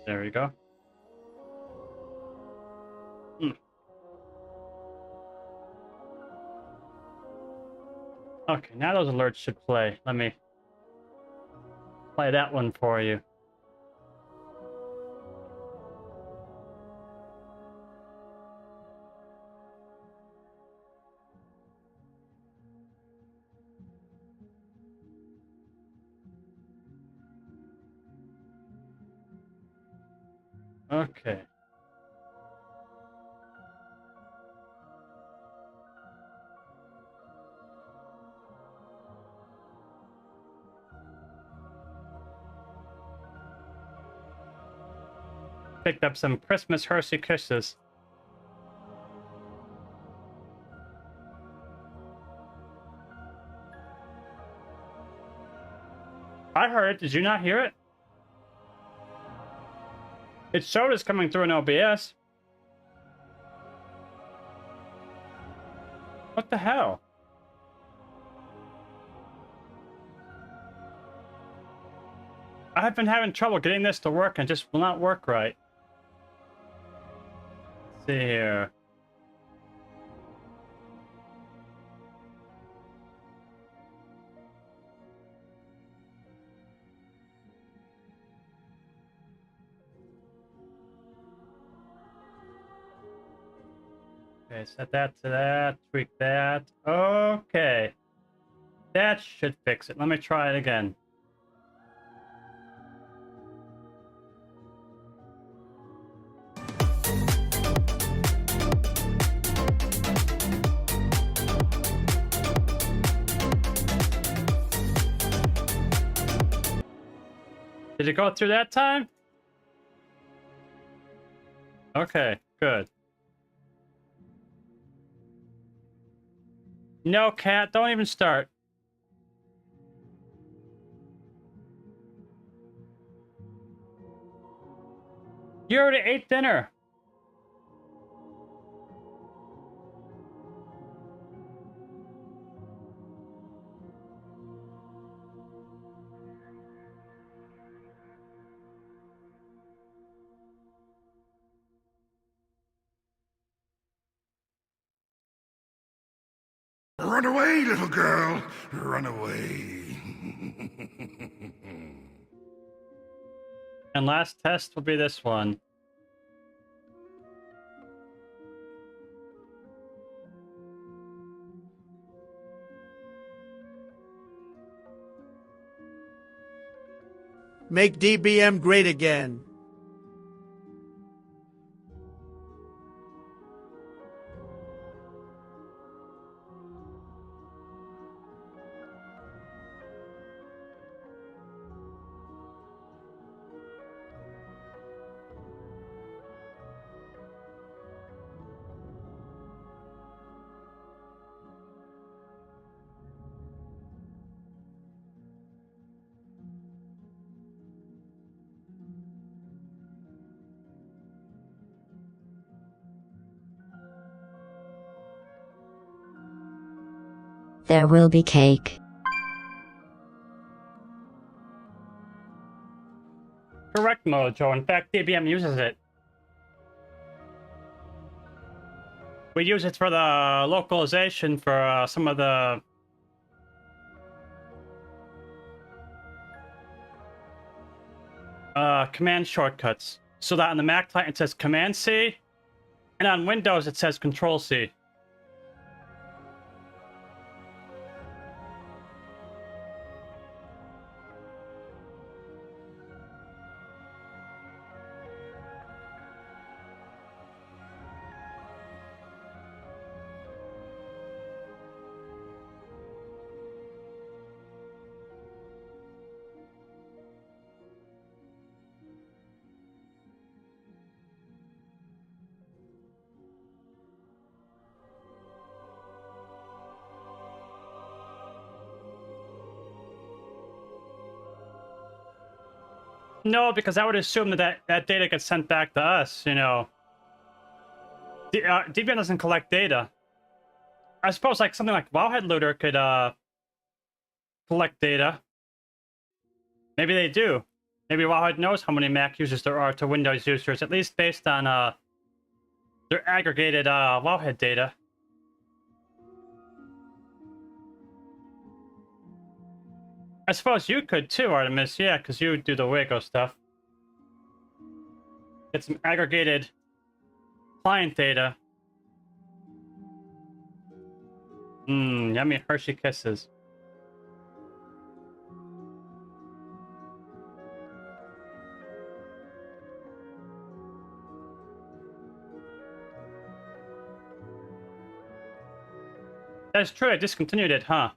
There we go. Hmm. Okay, now those alerts should play. Let me play that one for you. Okay. Picked up some Christmas Hershey Kisses. I heard it. Did you not hear it? It showed us coming through an OBS. What the hell? I have been having trouble getting this to work and just will not work right. Let's see here. Okay, set that to that, tweak that. Okay. That should fix it. Let me try it again. Did it go through that time? Okay, good. No, cat, don't even start. You already ate dinner. Run away, little girl. Run away. And last test will be this one. Make DBM great again. There will be cake. Correct, Mojo. In fact, DBM uses it. We use it for the localization for some of the command shortcuts. So that on the Mac client it says Command C, and on Windows it says Control C. No, because I would assume that data gets sent back to us, you know. DBM doesn't collect data. I suppose like something like Wowhead Looter could collect data. Maybe they do. Maybe Wowhead knows how many Mac users there are to Windows users, at least based on their aggregated Wowhead data. I suppose you could too, Artemis. Yeah, because you do the Waco stuff. Get some aggregated client data. Mmm, yummy Hershey Kisses. That's true, I discontinued it, huh?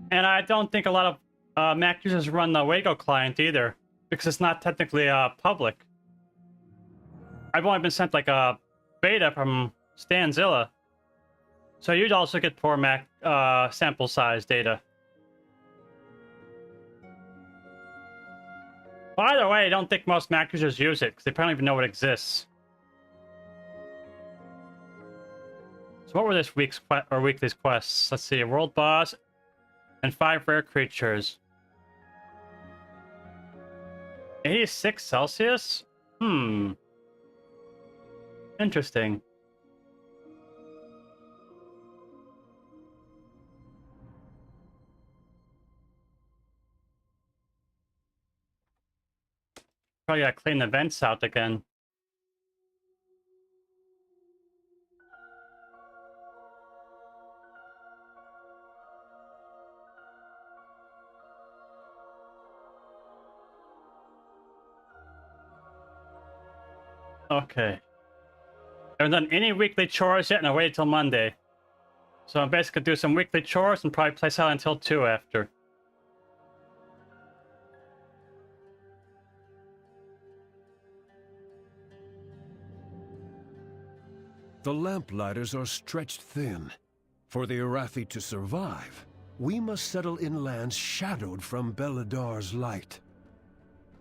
And I don't think a lot of Mac users run the Waco client either, because it's not technically public. I've only been sent like a beta from Stanzilla, so you'd also get poor Mac sample size data. By the way, I don't think most Mac users use it because they probably don't even know it exists. So what were this week's or weekly's quests? Let's see, a world boss and 5 rare creatures. 86 Celsius? Hmm. Interesting. Probably gotta clean the vents out again. Okay. I haven't done any weekly chores yet, and I waited till Monday. So I'm basically gonna do some weekly chores and probably play Silent Hill 2 after. The lamplighters are stretched thin. For the Arathi to survive, we must settle in lands shadowed from Beladar's light.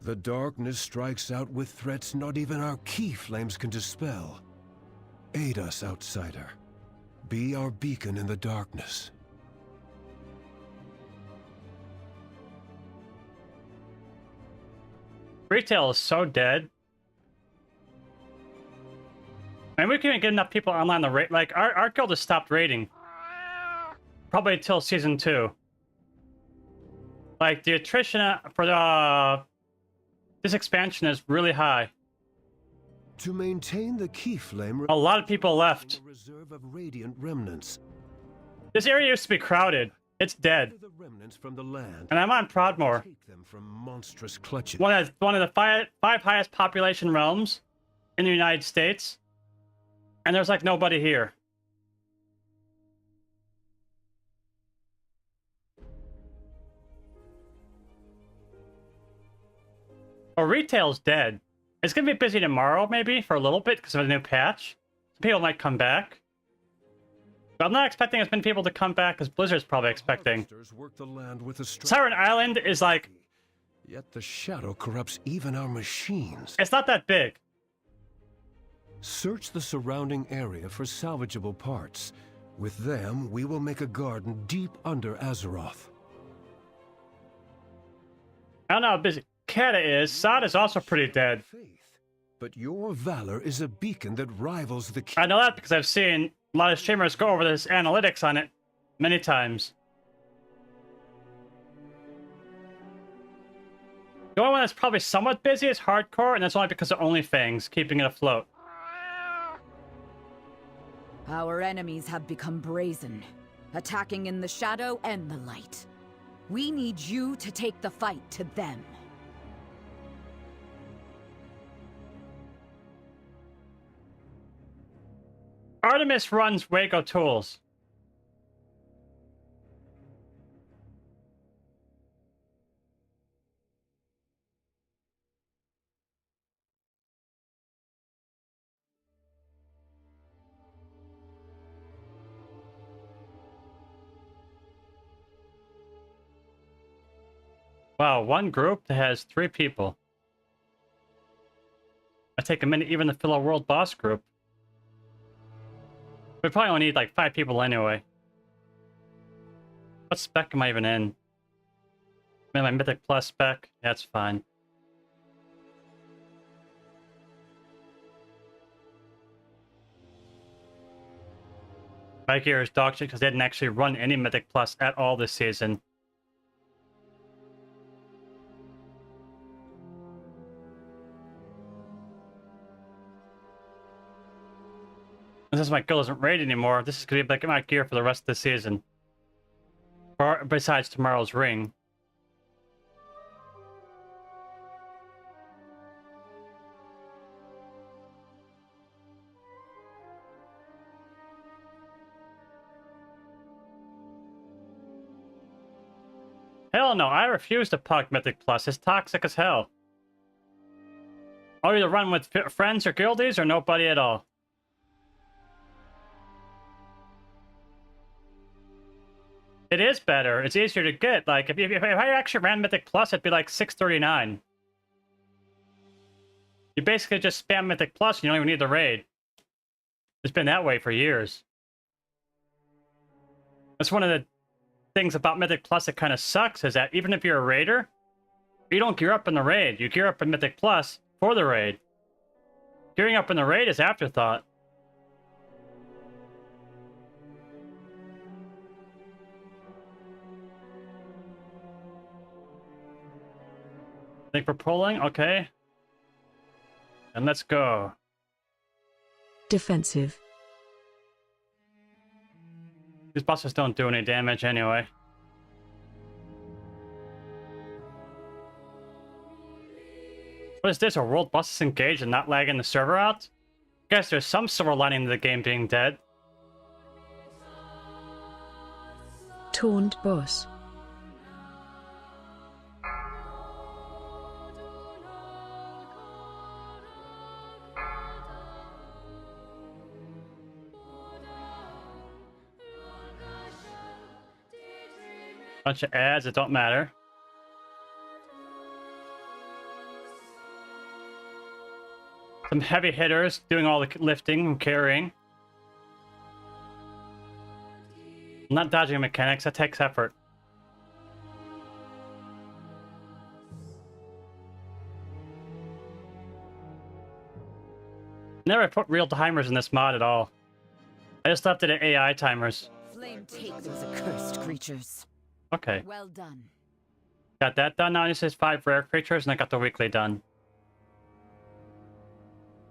The darkness strikes out with threats not even our key flames can dispel. Aid us, outsider. Be our beacon in the darkness. Retail is so dead. And we can't get enough people online to rate. Like, our guild has stopped raiding. Probably until season 2. Like, the attrition for this expansion is really high. To maintain the key flame, A lot of people left. a reserve of radiant remnants. This area used to be crowded. It's dead. The remnants from the land. And I'm on Proudmoore. Take them from monstrous clutches. One of the five highest population realms in the United States. And there's like nobody here. Oh, retail's dead. It's gonna be busy tomorrow, maybe, for a little bit, because of a new patch. Some people might come back. But I'm not expecting as many people to come back as Blizzard's probably expecting. Harvesters work the land with a Siren Island is like... Yet the shadow corrupts even our machines. It's not that big. Search the surrounding area for salvageable parts. With them, we will make a garden deep under Azeroth. I don't know how busy Kata is. Sod is also pretty dead. Faith, but your valor is a beacon that rivals the I know that because I've seen a lot of streamers go over this analytics on it many times. The only one that's probably somewhat busy is Hardcore, and that's only because of OnlyFans, keeping it afloat. Our enemies have become brazen, attacking in the shadow and the light. We need you to take the fight to them. Artemis runs Waco Tools. Wow, one group that has 3 people. I take a minute even to fill a world boss group. We probably only need like 5 people anyway. What spec am I even in? I'm in my Mythic Plus spec. That's fine. My gear is dog shit because they didn't actually run any Mythic Plus at all this season. Since my guild isn't raid anymore, this is gonna be like my gear for the rest of the season. Or besides tomorrow's ring. Hell no, I refuse to pug Mythic Plus. It's toxic as hell. I'll either run with friends or guildies or nobody at all. It is better. It's easier to get. Like, if I actually ran Mythic Plus, it'd be like 639. You basically just spam Mythic Plus, you don't even need the raid. It's been that way for years. That's one of the things about Mythic Plus that kind of sucks, is that even if you're a raider, you don't gear up in the raid. You gear up in Mythic Plus for the raid. Gearing up in the raid is afterthought. I think we're pulling, okay. And let's go. Defensive. These bosses don't do any damage anyway. What is this? Are world bosses engaged and not lagging the server out? Guess there's some silver lining to the game being dead. Taunt boss. Bunch of ads that don't matter. Some heavy hitters doing all the lifting and carrying. Not dodging mechanics, that takes effort. Never put real timers in this mod at all. I just left it at AI timers. Flame take those accursed creatures. Okay. Well done. Got that done. Now it says 5 rare creatures, and I got the weekly done.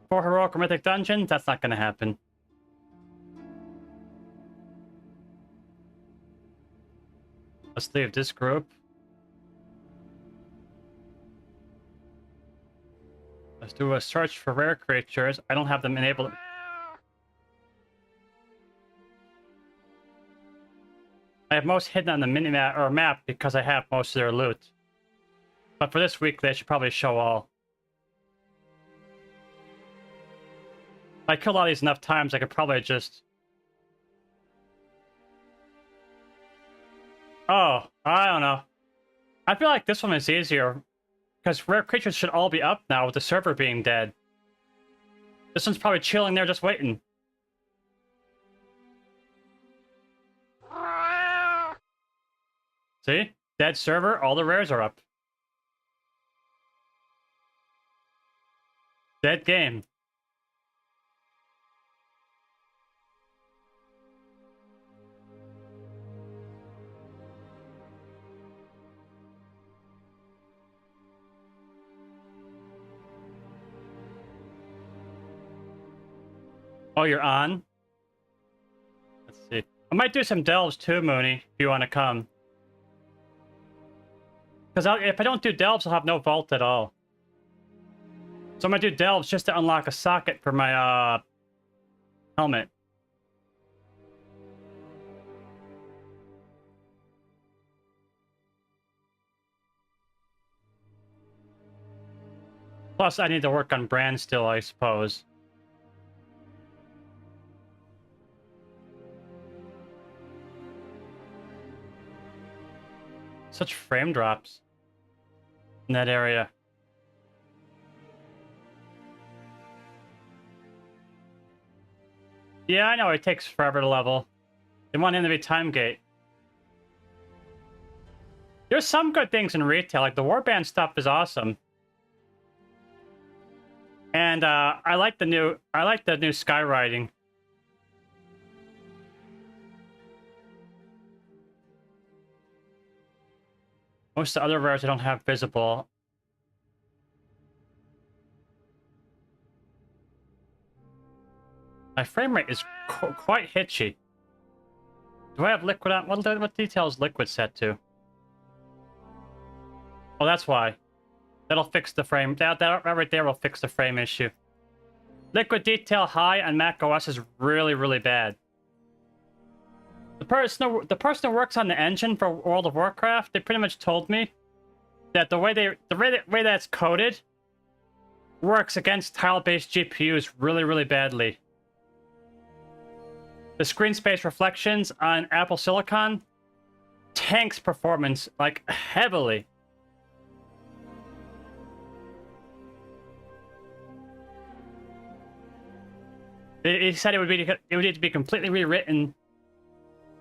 4 heroic or mythic dungeons? That's not going to happen. Let's leave this group. Let's do a search for rare creatures. I don't have them enabled. I have most hidden on the minimap or map because I have most of their loot. But for this week, they should probably show all. If I kill all these enough times, I could probably just... Oh, I don't know. I feel like this one is easier. Because rare creatures should all be up now with the server being dead. This one's probably chilling there just waiting. See? Dead server, all the rares are up. Dead game. Oh, you're on? Let's see. I might do some delves too, Mooney, if you want to come. Because if I don't do delves, I'll have no vault at all. So I'm going to do delves just to unlock a socket for my helmet. Plus, I need to work on brand still, I suppose. Such frame drops in that area. Yeah, I know it takes forever to level. They want him to be time gate. There's some good things in retail, like the warband stuff is awesome. And I like the new skywriting. Most of the other rares I don't have visible. My frame rate is quite hitchy. Do I have liquid on? What detail is liquid set to? Oh, that's why. That'll fix the frame. That right there will fix the frame issue. Liquid detail high on Mac OS is really bad. The person who works on the engine for World of Warcraft, they pretty much told me that the way that's coded works against tile-based GPUs really badly. The screen space reflections on Apple Silicon tanks performance like heavily. He said it would need to be completely rewritten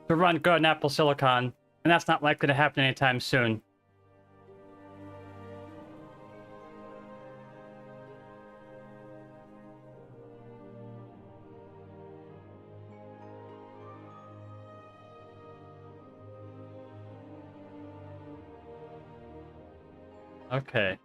to run good on Apple Silicon, and that's not likely to happen anytime soon. Okay.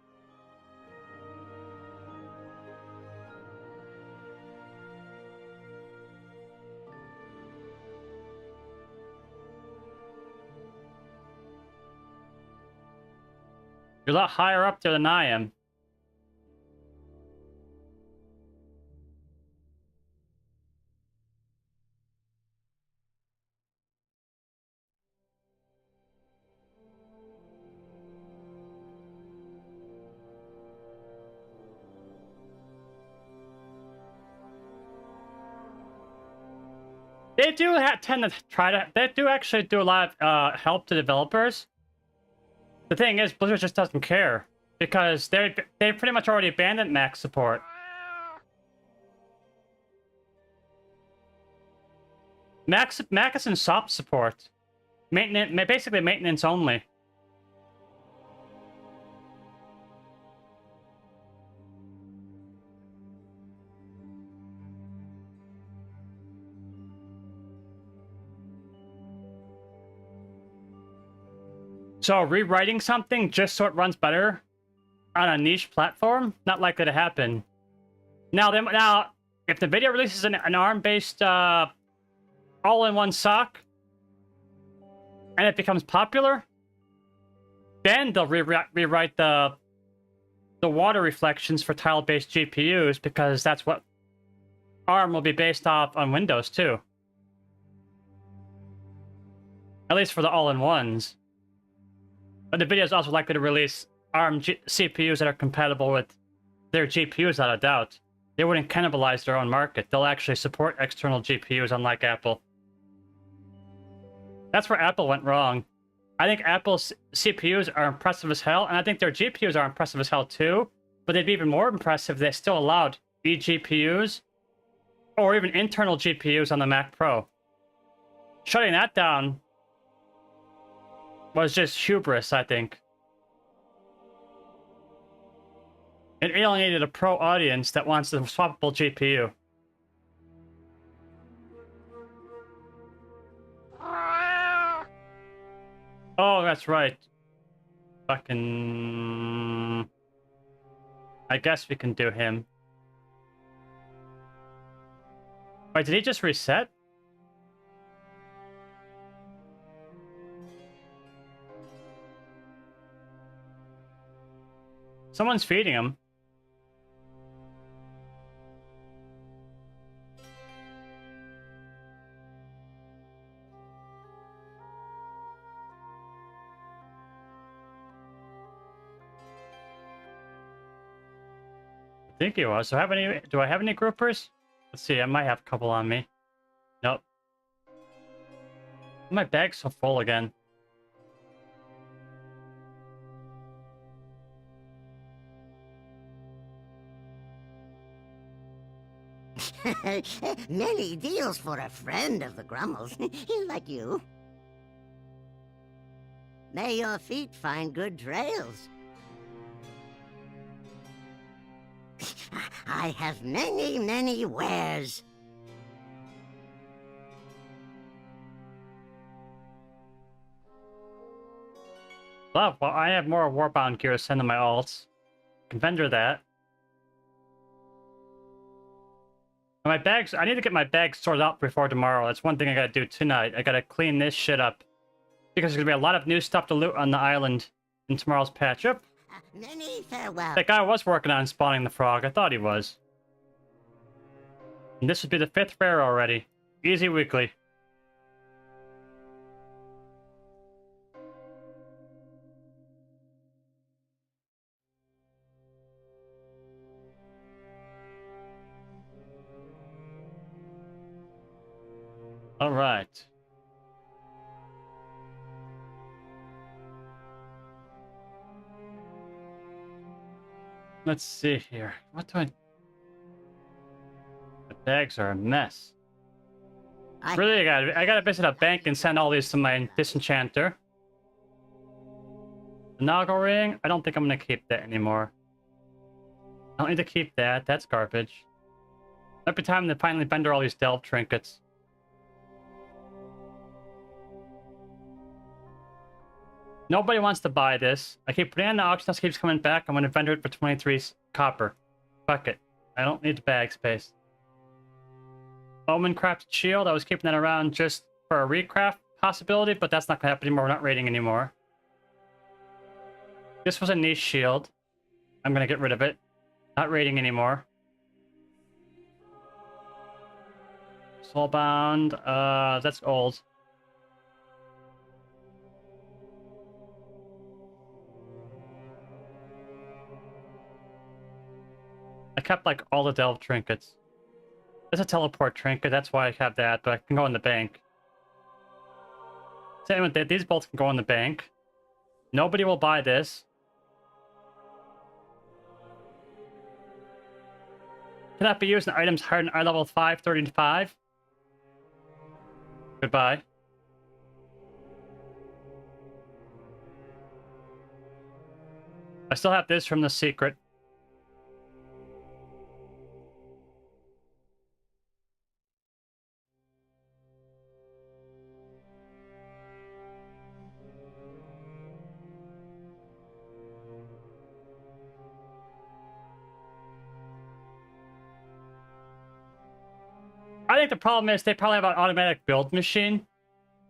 You're a lot higher up there than I am. They do tend to try to. They do actually do a lot of help to developers. The thing is, Blizzard just doesn't care because they pretty much already abandoned Mac support. Mac is in soft support, basically maintenance only. So rewriting something just so it runs better on a niche platform, not likely to happen. Now, if NVIDIA releases an ARM-based all-in-one sock, and it becomes popular, then they'll rewrite the water reflections for tile-based GPUs because that's what ARM will be based off on Windows too. At least for the all-in-ones. But NVIDIA is also likely to release ARM CPUs that are compatible with their GPUs, without a doubt. They wouldn't cannibalize their own market. They'll actually support external GPUs, unlike Apple. That's where Apple went wrong. I think Apple's CPUs are impressive as hell, and I think their GPUs are impressive as hell too, but they'd be even more impressive if they still allowed eGPUs or even internal GPUs on the Mac Pro. Shutting that down was just hubris, I think. It alienated a pro audience that wants a swappable GPU. Oh, that's right. Fucking... I guess we can do him. Wait, did he just reset? Someone's feeding him. I think he was. Do I have any groupers? Let's see, I might have a couple on me. Nope. My bag's so full again. Many deals for a friend of the Grummels, like you. May your feet find good trails. I have many, many wares. Well, I have more warbound gear to send to my alts. Can vendor that. My bags, I need to get my bags sorted out before tomorrow. That's one thing I gotta do tonight. I gotta clean this shit up. Because there's gonna be a lot of new stuff to loot on the island in tomorrow's patch. Yep. Many farewell. That guy was working on spawning the frog. I thought he was. And this would be the 5th rare already. Easy weekly. All right. Let's see here. What do I... The bags are a mess. Really, I gotta visit a bank and send all these to my disenchanter. The Noggle ring, I don't think I'm gonna keep that anymore. I don't need to keep that. That's garbage. Might be time to finally vendor all these delve trinkets. Nobody wants to buy this. I keep putting it on the auction house, keeps coming back. I'm going to vendor it for 23 copper. Fuck it. I don't need the bag space. Omen crafted shield. I was keeping that around just for a recraft possibility, but that's not going to happen anymore. We're not raiding anymore. This was a niche shield. I'm going to get rid of it. Not raiding anymore. Soulbound. That's old. I kept like all the delve trinkets. There's a teleport trinket, that's why I have that, but I can go in the bank. Same with that, these bolts can go in the bank. Nobody will buy this. Cannot be used in items higher than eye level 535. Goodbye. I still have this from the secret. I think the problem is they probably have an automatic build machine.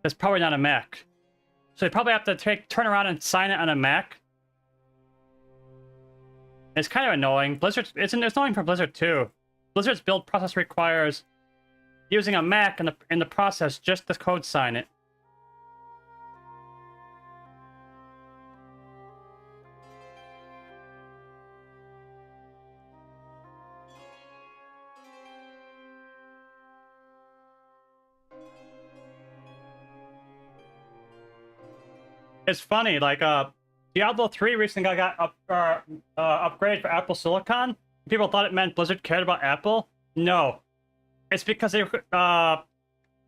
That's probably not a Mac. So they probably have to turn around and sign it on a Mac. It's kind of annoying. It's annoying for Blizzard too. Blizzard's build process requires using a Mac in the process just to code sign it. It's funny, like Diablo 3 recently got upgraded for Apple Silicon. People thought it meant Blizzard cared about Apple. No, it's because the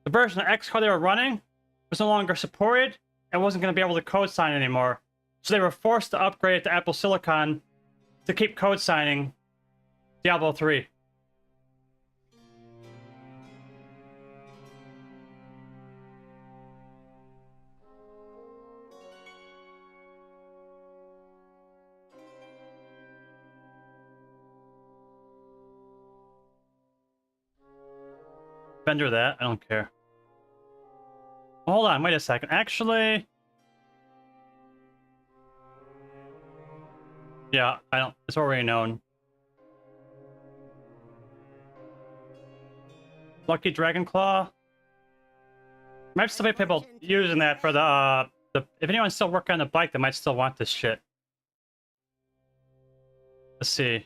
version of Xcode they were running was no longer supported and wasn't going to be able to code sign anymore. So they were forced to upgrade it to Apple Silicon to keep code signing Diablo 3. Vendor that, I don't care. Hold on, wait a second. Actually, yeah, I don't. It's already known. Lucky Dragon Claw. Might still be people using that for the if anyone's still working on the bike, they might still want this shit. Let's see.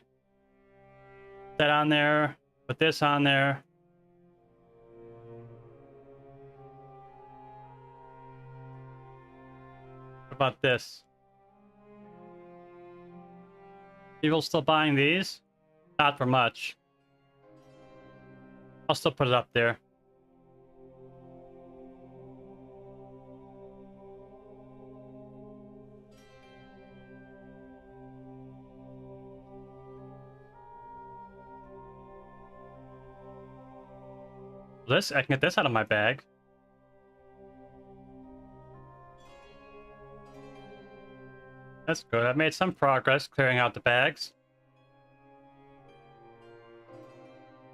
That on there. Put this on there. About this? People still buying these? Not for much. I'll still put it up there. This, I can get this out of my bag. That's good. I've made some progress clearing out the bags.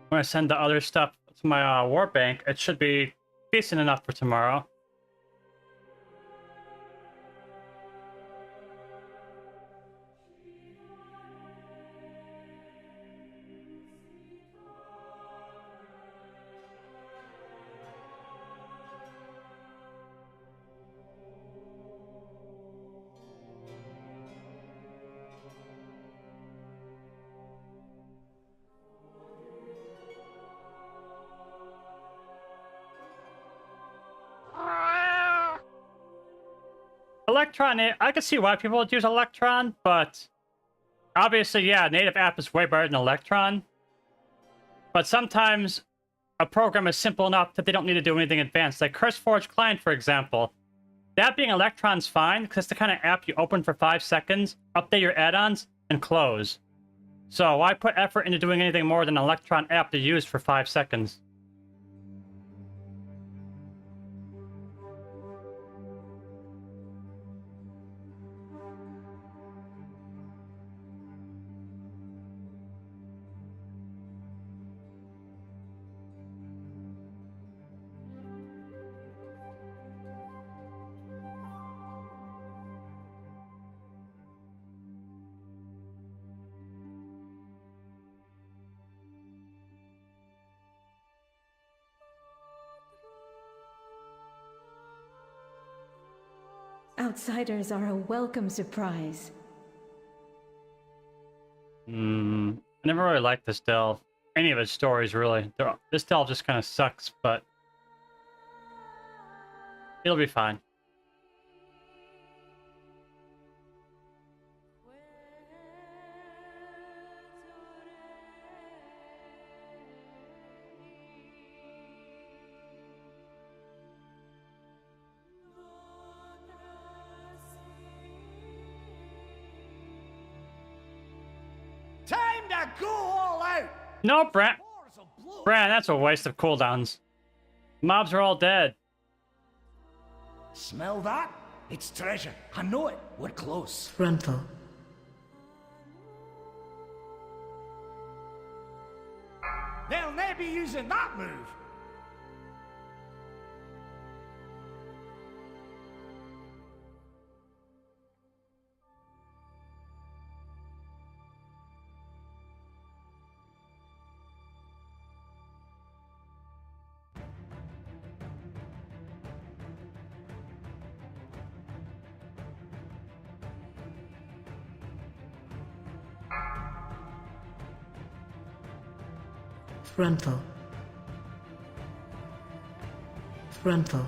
When I send the other stuff to my war bank, it should be decent enough for tomorrow. Electron, I can see why people would use Electron, but obviously, yeah, native app is way better than Electron. But sometimes a program is simple enough that they don't need to do anything advanced. Like CurseForge Client, for example. That being Electron's fine, because it's the kind of app you open for 5 seconds, update your add-ons, and close. So why put effort into doing anything more than an Electron app to use for 5 seconds? Outsiders are a welcome surprise. I never really liked this delve. Any of his stories, really. This delve just kind of sucks, but it'll be fine. Time to go all out! No, Brand, Wars of blood. that's a waste of cooldowns. Mobs are all dead. Smell that? It's treasure. I know it. We're close. Frontal. They'll never be using that move. Frontal. Frontal.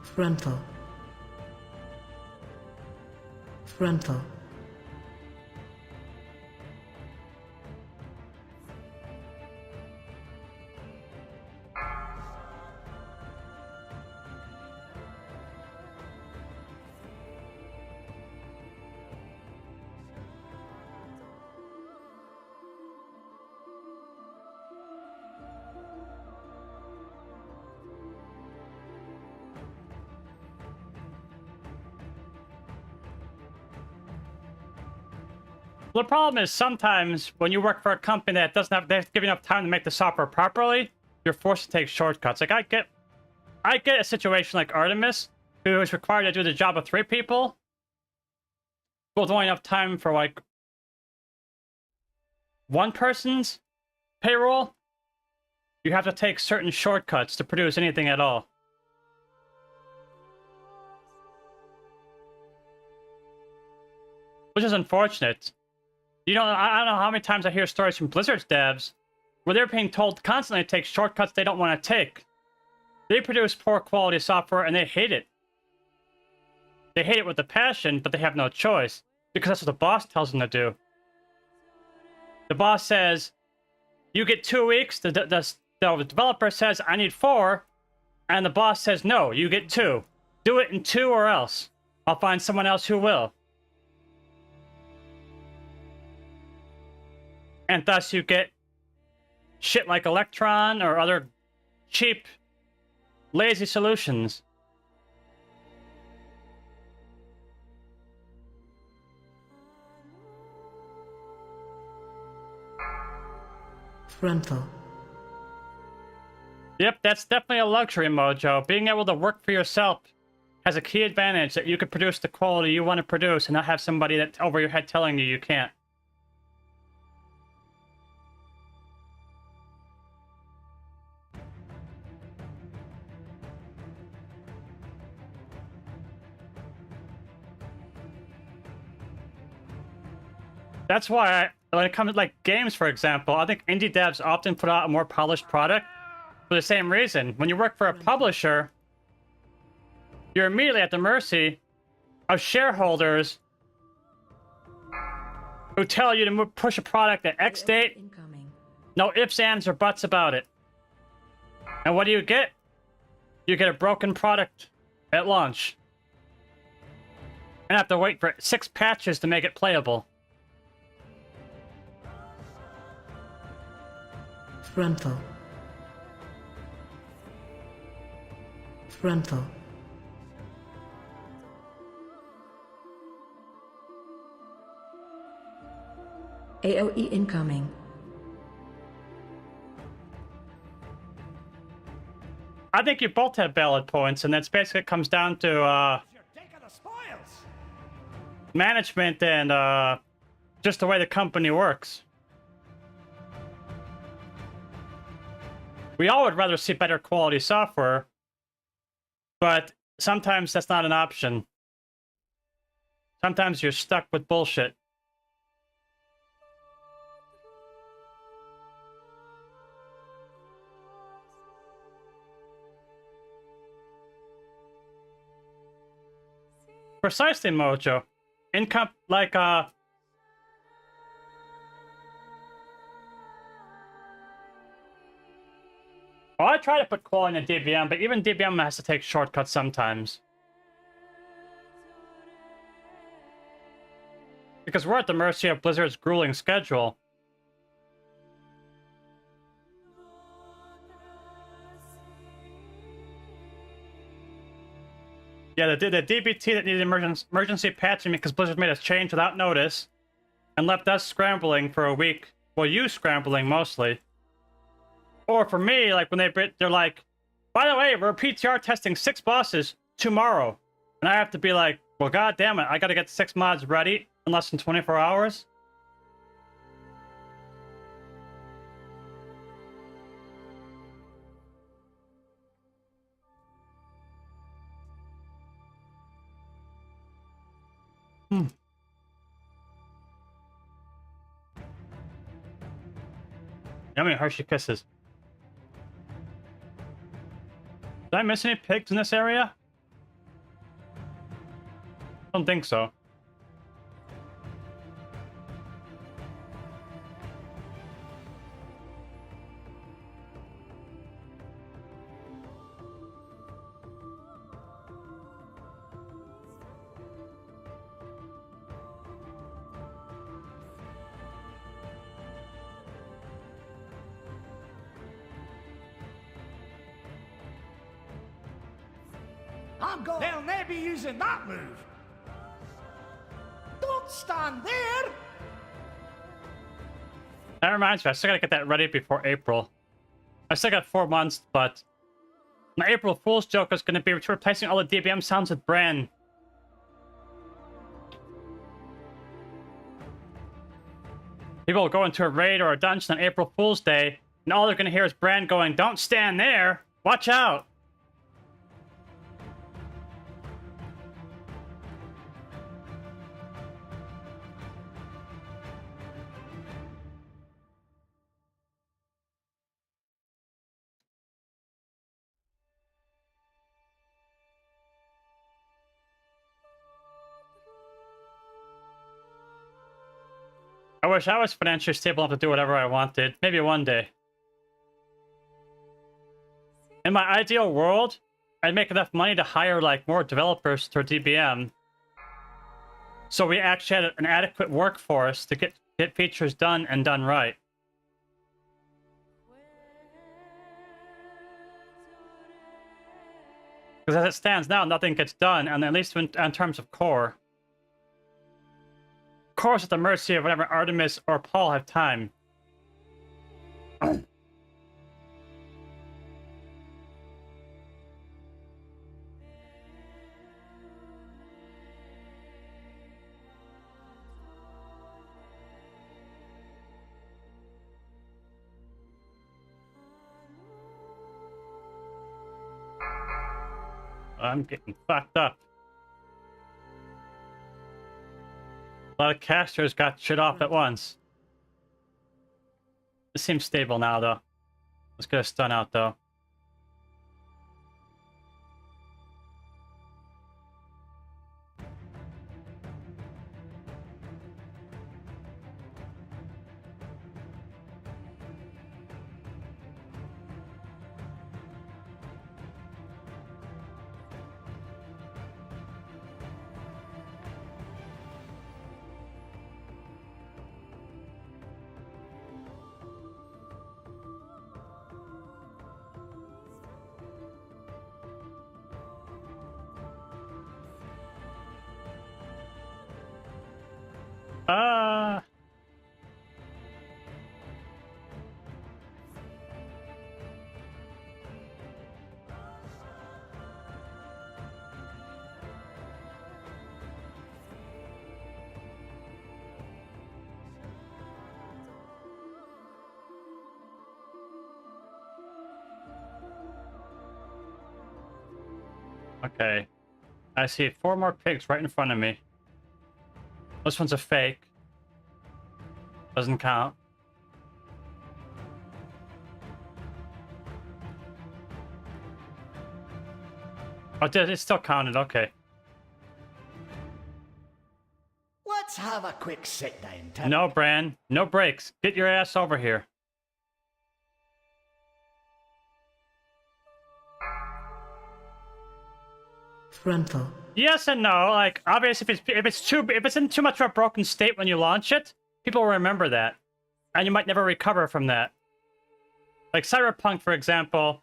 Frontal. Frontal. The problem is sometimes when you work for a company that doesn't have, they have to give you enough time to make the software properly, you're forced to take shortcuts. Like I get a situation like Artemis, who is required to do the job of 3 people, but with only enough time for like 1 person's payroll. You have to take certain shortcuts to produce anything at all. Which is unfortunate. You know, I don't know how many times I hear stories from Blizzard's devs where they're being told constantly to take shortcuts they don't want to take. They produce poor quality software and they hate it. They hate it with a passion, but they have no choice because that's what the boss tells them to do. The boss says, you get 2 weeks. The developer says, I need 4. And the boss says, no, you get 2. Do it in 2 or else. I'll find someone else who will. And thus you get shit like Electron or other cheap, lazy solutions. Frontal. Yep, that's definitely a luxury, Mojo. Being able to work for yourself has a key advantage that you can produce the quality you want to produce and not have somebody that's over your head telling you you can't. That's why, when it comes to like games, for example, I think indie devs often put out a more polished product for the same reason. When you work for a publisher, you're immediately at the mercy of shareholders who tell you to push a product at X date. Incoming. No ifs, ands, or buts about it. And what do you get? You get a broken product at launch. And have to wait for 6 patches to make it playable. Frontal. Frontal. AOE incoming. I think you both have valid points, and that's basically comes down to You're taking the spoils. management and just the way the company works. We all would rather see better quality software, but sometimes that's not an option. Sometimes you're stuck with bullshit. Precisely, Mojo. Income, like, well, I try to put quality in a DBM, but even DBM has to take shortcuts sometimes. Because we're at the mercy of Blizzard's grueling schedule. Yeah, the DBT that needed emergency patching because Blizzard made us change without notice and left us scrambling for a week. Well, you scrambling mostly. Or for me, like when they're like, by the way, we're PTR testing 6 bosses tomorrow. And I have to be like, well, god damn it, I gotta get 6 mods ready in less than 24 hours. Yummy Hershey Kisses. Did I miss any pigs in this area? I don't think so. I'm going. They'll never be using that move. Don't stand there. That reminds me, I still gotta get that ready before April. I still got 4 months, but my April Fool's joke is gonna be replacing all the DBM sounds with Bran. People will go into a raid or a dungeon on April Fool's Day, and all they're gonna hear is Bran going, "Don't stand there! Watch out!" I wish I was financially stable enough to do whatever I wanted. Maybe one day. In my ideal world, I'd make enough money to hire like more developers for DBM. So we actually had an adequate workforce to get features done and done right. Because as it stands now, nothing gets done, and at least in terms of core. Core is at the mercy of whenever Artemis or Paul have time. I'm getting fucked up. A lot of casters got shit off at once. This seems stable now, though. Let's get a stun out, though. Okay. I see 4 more pigs right in front of me. This one's a fake. Doesn't count. Oh, it still counted, okay. Let's have a quick sit down, Tim. No, Bran. No breaks. Get your ass over here. Frontal. Yes and no. Like, obviously, if it's in too much of a broken state when you launch it, people will remember that, and you might never recover from that. Like Cyberpunk, for example,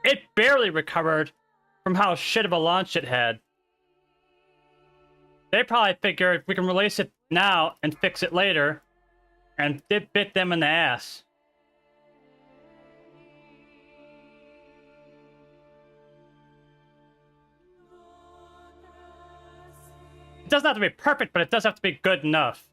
it barely recovered from how shit of a launch it had. They probably figured we can release it now and fix it later, and it bit them in the ass. It doesn't have to be perfect, but it does have to be good enough.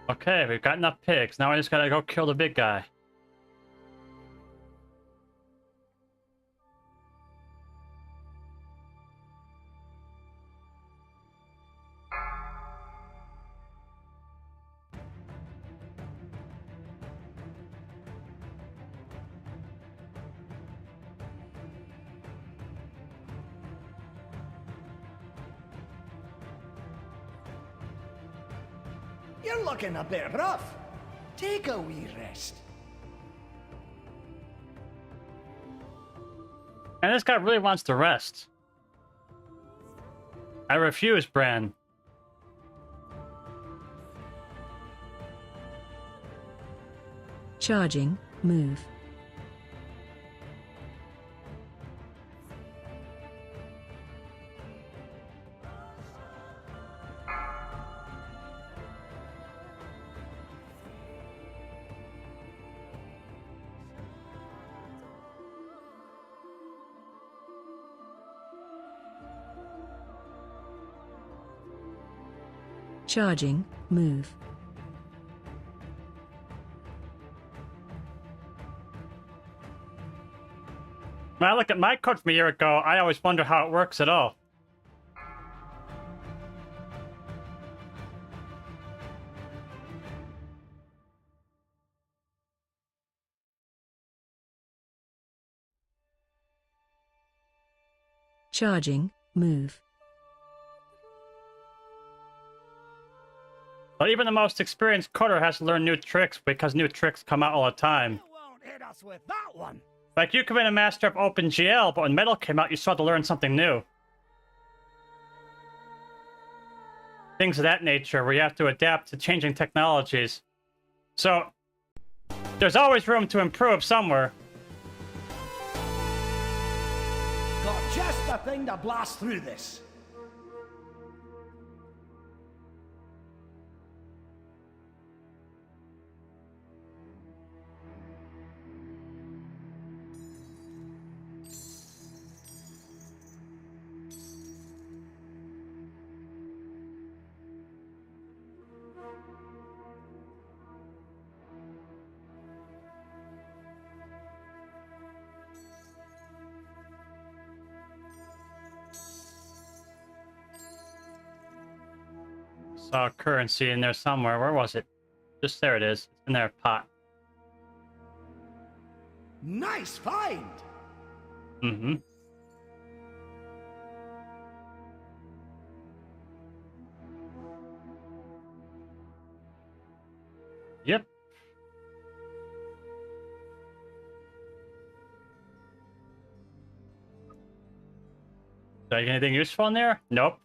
Okay, we've got enough pigs. Now I just gotta go kill the big guy. You're looking a bit rough. Take a wee rest. And this guy really wants to rest. I refuse, Bran. Charging. Move. Charging. Move. When I look at my code from a year ago, I always wonder how it works at all. Charging, move. But even the most experienced coder has to learn new tricks because new tricks come out all the time. You won't hit us with that one. Like, you could be a master of OpenGL, but when Metal came out, you still had to learn something new. Things of that nature, where you have to adapt to changing technologies. So, there's always room to improve somewhere. Got just the thing to blast through this. Saw a currency in there somewhere. Where was it? Just there it is. It's in their pot. Nice find. Mm-hmm. Yep. Did I get anything useful in there? Nope.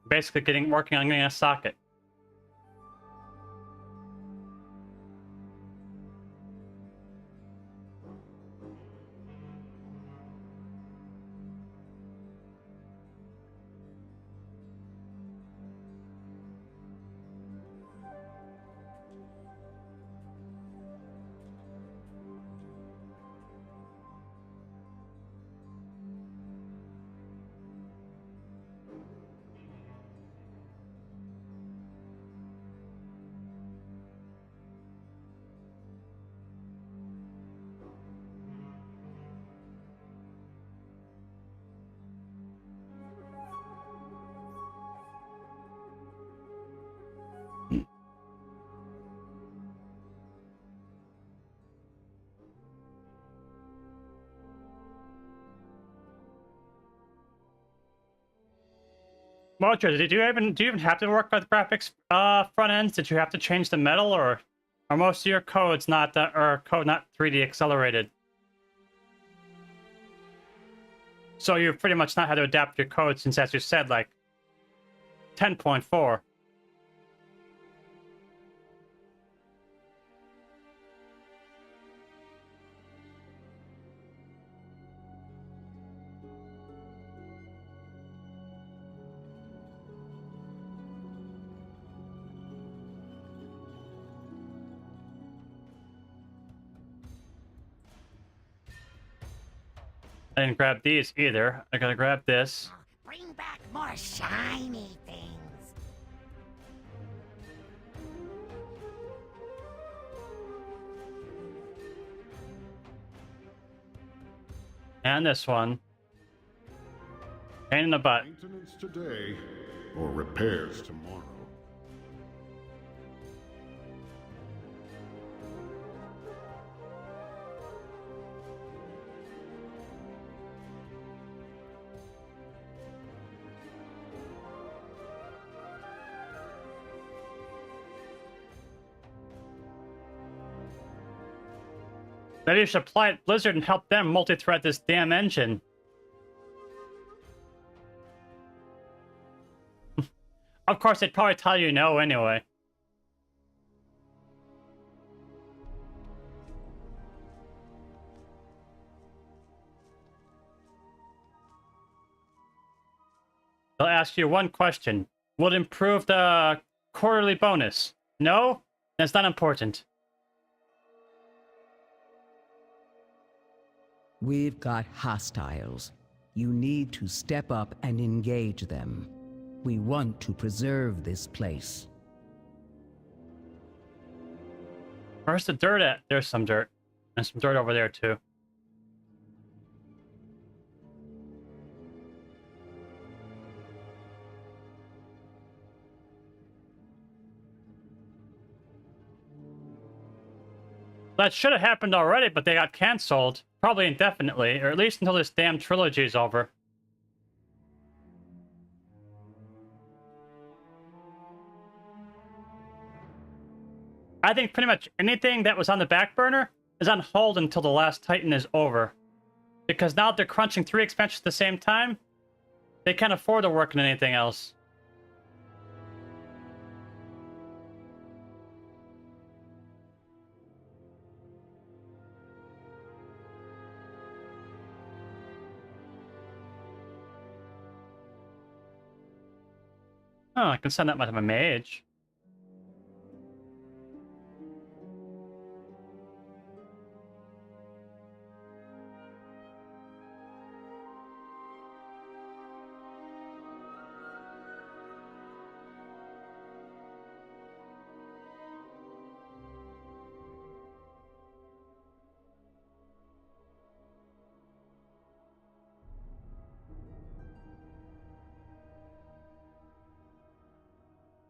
Basically working on getting a socket. Mojo, do you even have to work with graphics front ends? Did you have to change the metal, or are most of your codes not not 3D accelerated? So you've pretty much not had to adapt your code since, as you said, like 10.4. I didn't grab these either. I gotta grab this. Bring back more shiny things. And this one. Pain in the butt. Maintenance today, or repairs tomorrow. Maybe you should apply it Blizzard and help them multi-thread this damn engine. Of course, they'd probably tell you no anyway. They'll ask you one question. Will it improve the quarterly bonus? No? That's not important. We've got hostiles. You need to step up and engage them. We want to preserve this place. Where's the dirt at? There's some dirt. And some dirt over there, too. That should have happened already, but they got cancelled. Probably indefinitely, or at least until this damn trilogy is over. I think pretty much anything that was on the back burner is on hold until the last Titan is over. Because now they're crunching 3 expansions at the same time, they can't afford to work on anything else. Oh, I can send that to my mage.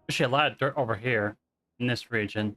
Actually, a lot of dirt over here in this region.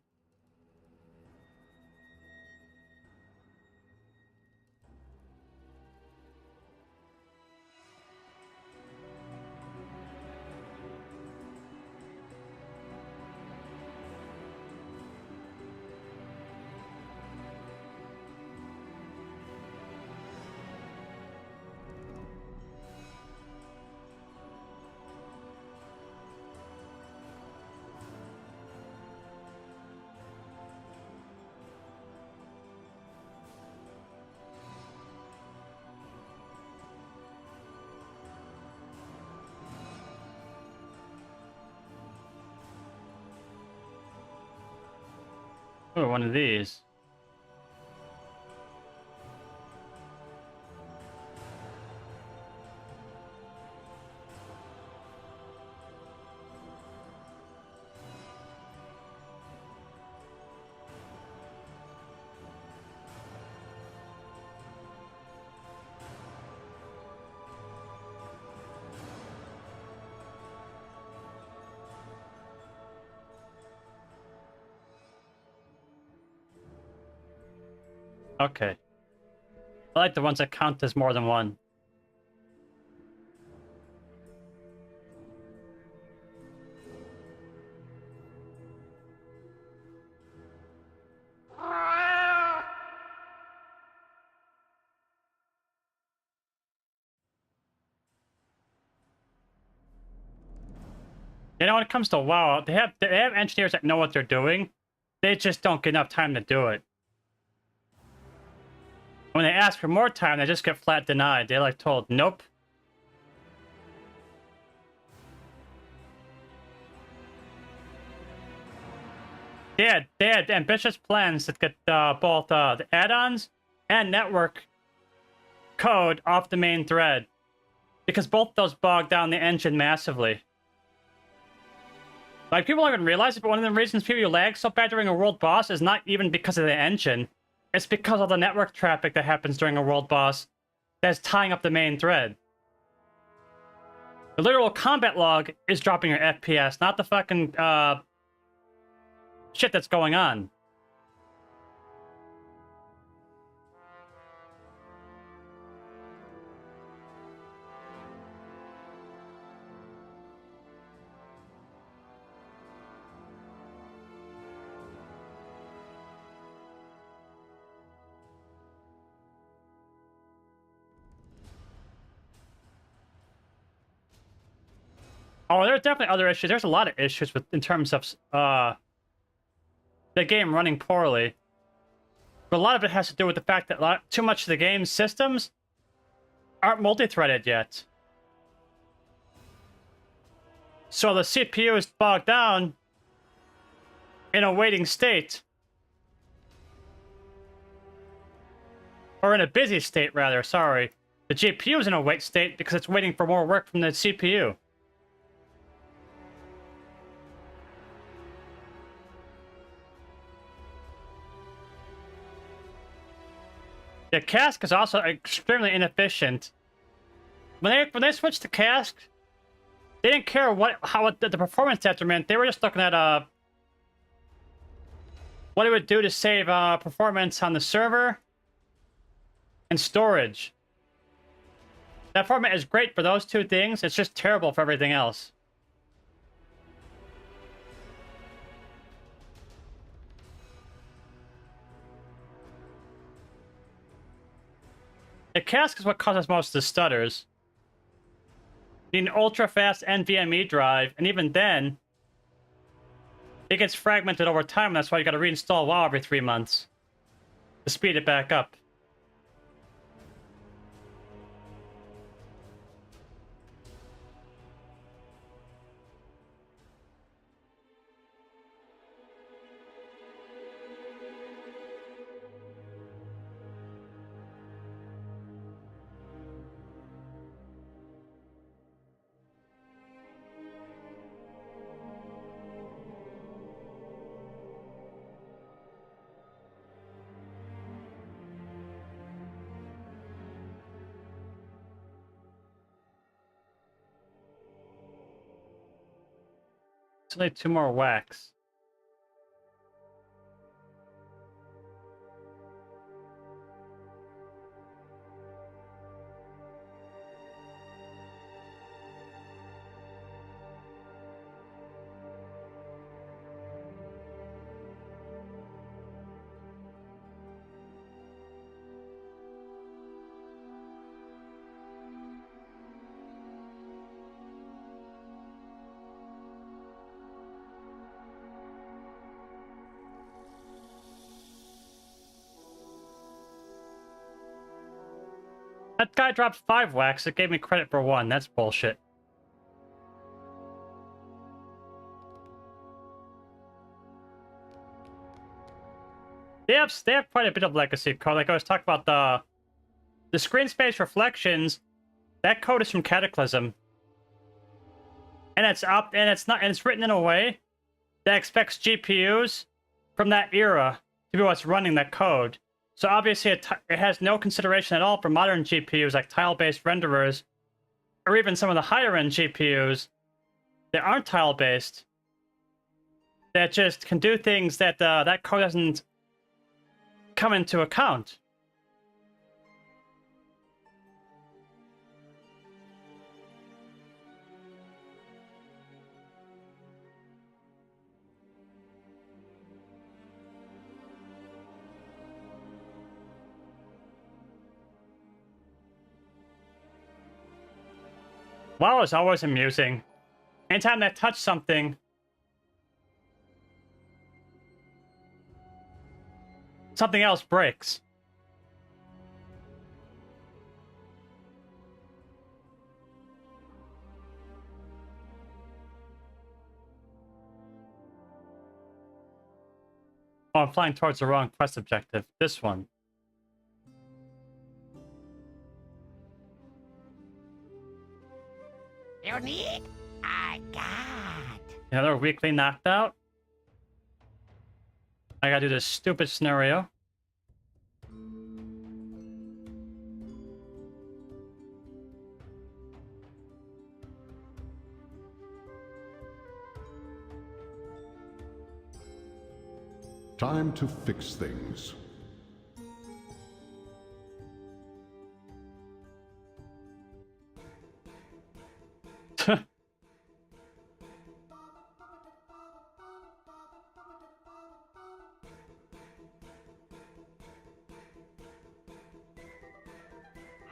Oh, one of these. Okay. I like the ones that count as more than one. You know, when it comes to WoW, they have engineers that know what they're doing. They just don't get enough time to do it. When they ask for more time, they just get flat denied. They're like told, nope. They had ambitious plans that get both the add-ons and network code off the main thread. Because both those bog down the engine massively. Like, people don't even realize it, but one of the reasons people lag so bad during a world boss is not even because of the engine. It's because of the network traffic that happens during a world boss that's tying up the main thread. The literal combat log is dropping your FPS, not the fucking shit that's going on. Oh, there are definitely other issues. There's a lot of issues with in terms of the game running poorly. But a lot of it has to do with the fact that too much of the game's systems aren't multi-threaded yet. So the CPU is bogged down in a waiting state. Or in a busy state, rather, sorry. The GPU is in a wait state because it's waiting for more work from the CPU. The cask is also extremely inefficient. When they switched to cask, they didn't care how the performance detriment. They were just looking at what it would do to save performance on the server and storage. That format is great for those two things. It's just terrible for everything else. The cask is what causes most of the stutters. You need an ultra-fast NVMe drive, and even then, it gets fragmented over time, and that's why you gotta reinstall WoW every 3 months to speed it back up. It's only 2 more wax. That guy dropped 5 wax. It gave me credit for 1. That's bullshit. They have quite a bit of legacy code. Like I was talking about the screen space reflections. That code is from Cataclysm, and it's written in a way that expects GPUs from that era to be what's running that code. So obviously it has no consideration at all for modern GPUs like tile-based renderers, or even some of the higher-end GPUs that aren't tile-based, that just can do things that that code doesn't come into account. WoW is always amusing. Anytime they touch something, something else breaks. Oh, I'm flying towards the wrong quest objective. This one. You need? I got. Another weekly knocked out. I gotta do this stupid scenario. Time to fix things.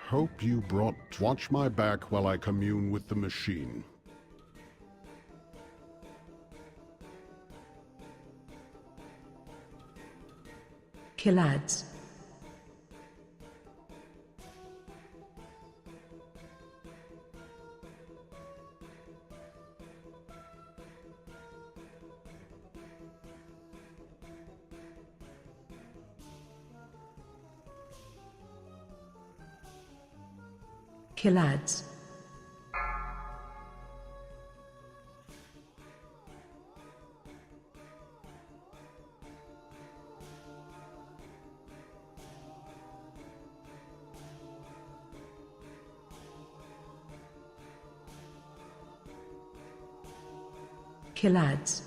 Hope you brought... Watch my back while I commune with the machine. Killads. Killads. Killads.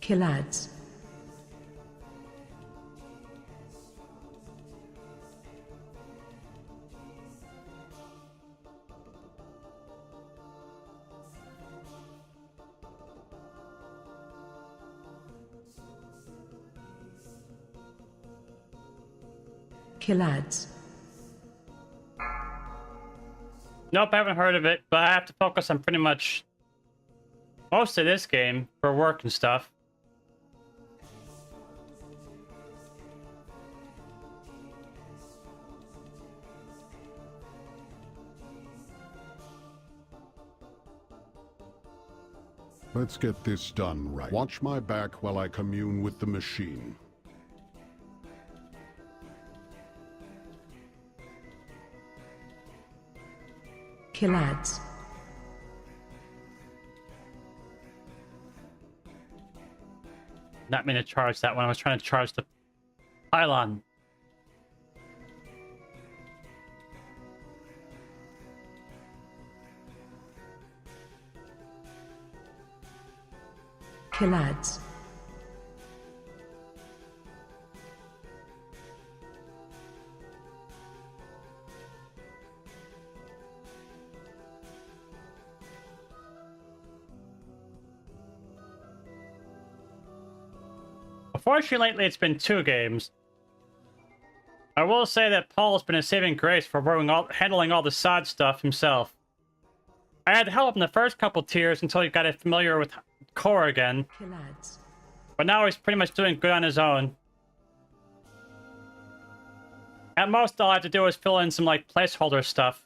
Killads. Killads. Nope, I haven't heard of it, but I have to focus on pretty much most of this game for work and stuff. Let's get this done right. Watch my back while I commune with the machine. Killads. Not mean to charge that one. I was trying to charge the pylon. Killads. Unfortunately, lately it's been 2 games. I will say that Paul's been a saving grace for handling all the sod stuff himself. I had to help him the first couple tiers until he got familiar with core again. Killads. But now he's pretty much doing good on his own. At most, all I have to do is fill in some, like, placeholder stuff.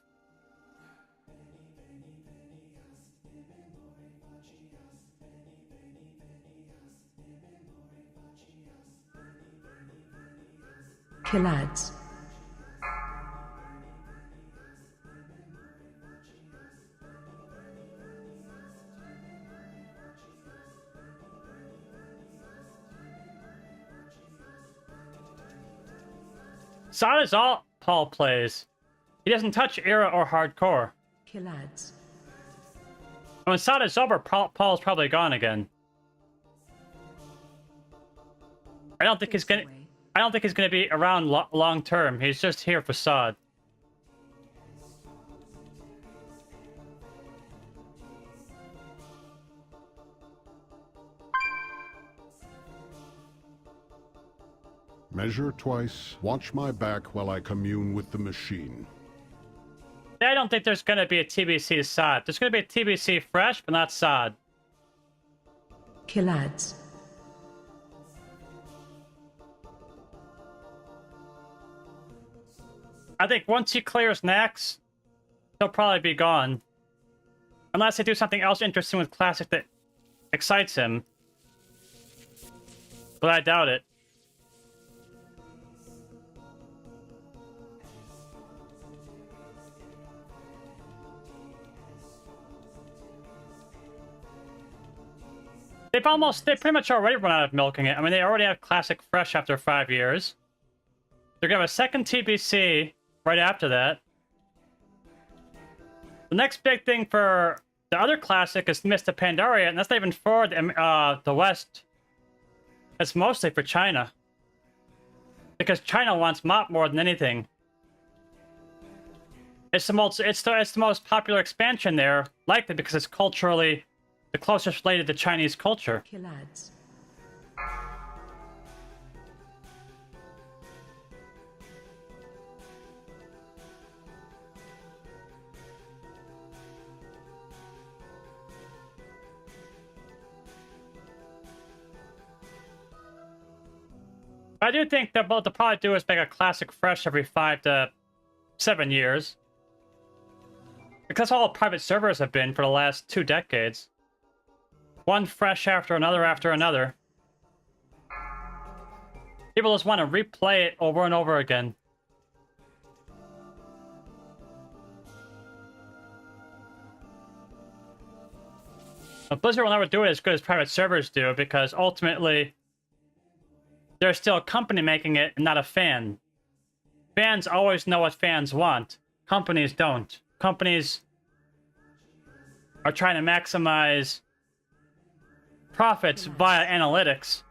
Killads. Sod is all Paul plays. He doesn't touch era or hardcore. Killads. When Sod is over, Paul's probably gone again. I don't think he's gonna be around long term. He's just here for Sod. Measure twice. Watch my back while I commune with the machine. I don't think there's gonna be a TBC Sod. There's gonna be a TBC Fresh, but not Sod. Killads. I think once he clears Nax, he'll probably be gone. Unless they do something else interesting with Classic that excites him. But I doubt it. They pretty much already run out of milking it. I mean, they already have Classic Fresh after 5 years. They're gonna have a second TBC right after that. The next big thing for the other Classic is Mr. Pandaria, and that's not even for the West. It's mostly for China. Because China wants MOP more than anything. It's the most popular expansion there, likely because it's culturally the closest related to Chinese culture. Killads. I do think that what they'll probably do is make a Classic Fresh every 5 to 7 years. Because that's all private servers have been for the last 2 decades. One Fresh after another after another. People just want to replay it over and over again. But Blizzard will never do it as good as private servers do, because ultimately they're still a company making it and not a fan. Fans always know what fans want. Companies don't. Companies are trying to maximize profits via analytics.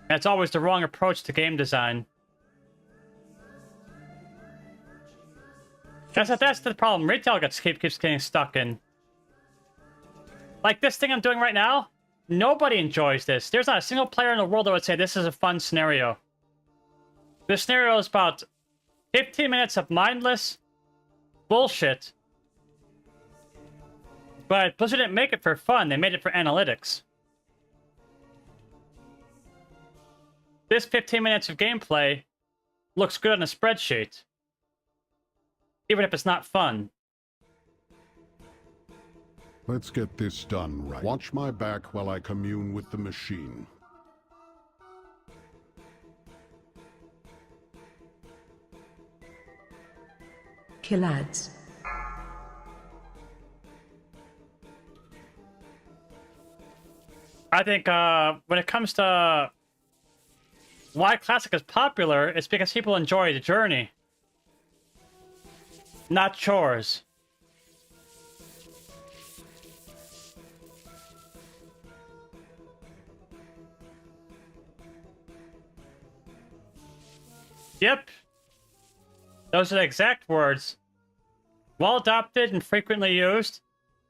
And it's always the wrong approach to game design. That's the problem retail keeps getting stuck in. Like this thing I'm doing right now, nobody enjoys this. There's not a single player in the world that would say this is a fun scenario. This scenario is about 15 minutes of mindless bullshit. But Blizzard didn't make it for fun, they made it for analytics. This 15 minutes of gameplay looks good on a spreadsheet. Even if it's not fun. Let's get this done right. Watch my back while I commune with the machine. Killads. I think when it comes to why Classic is popular, it's because people enjoy the journey. Not chores. Yep. Those are the exact words. Well adopted and frequently used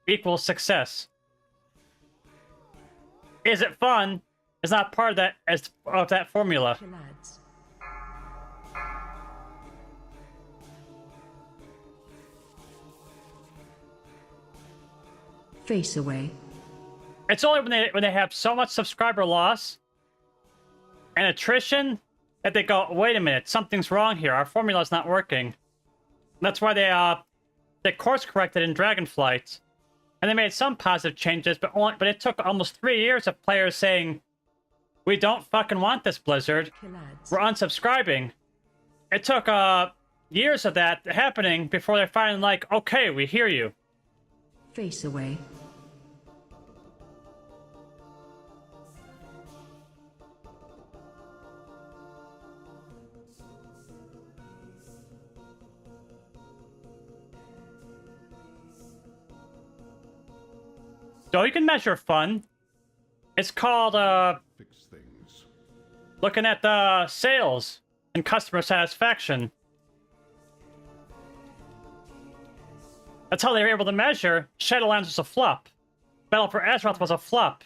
equals success. Is it fun? Is not part of that formula. Killads. Face away. It's only when they have so much subscriber loss and attrition that they go, wait a minute, something's wrong here. Our formula's not working. That's why they course corrected in Dragonflight, and they made some positive changes, but it took almost 3 years of players saying, "We don't fucking want this, Blizzard. Killads. We're unsubscribing." It took years of that happening before they're finally like, "Okay, we hear you." Face away. So you can measure fun. It's called Fix things. looking at the sales and customer satisfaction. That's how they were able to measure Shadowlands was a flop. Battle for Azeroth was a flop.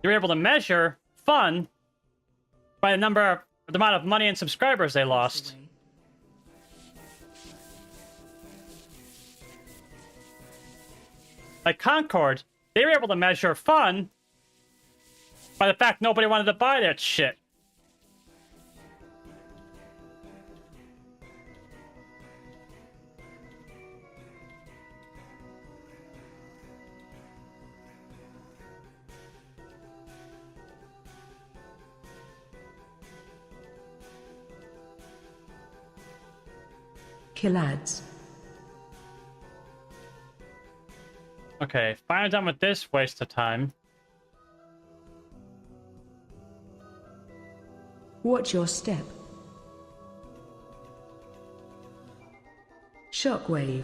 They were able to measure fun by the amount of money and subscribers they lost. Away. Like Concord, they were able to measure fun by the fact nobody wanted to buy that shit. Killads. Okay, finally done with this waste of time. Watch your step. Shockwave.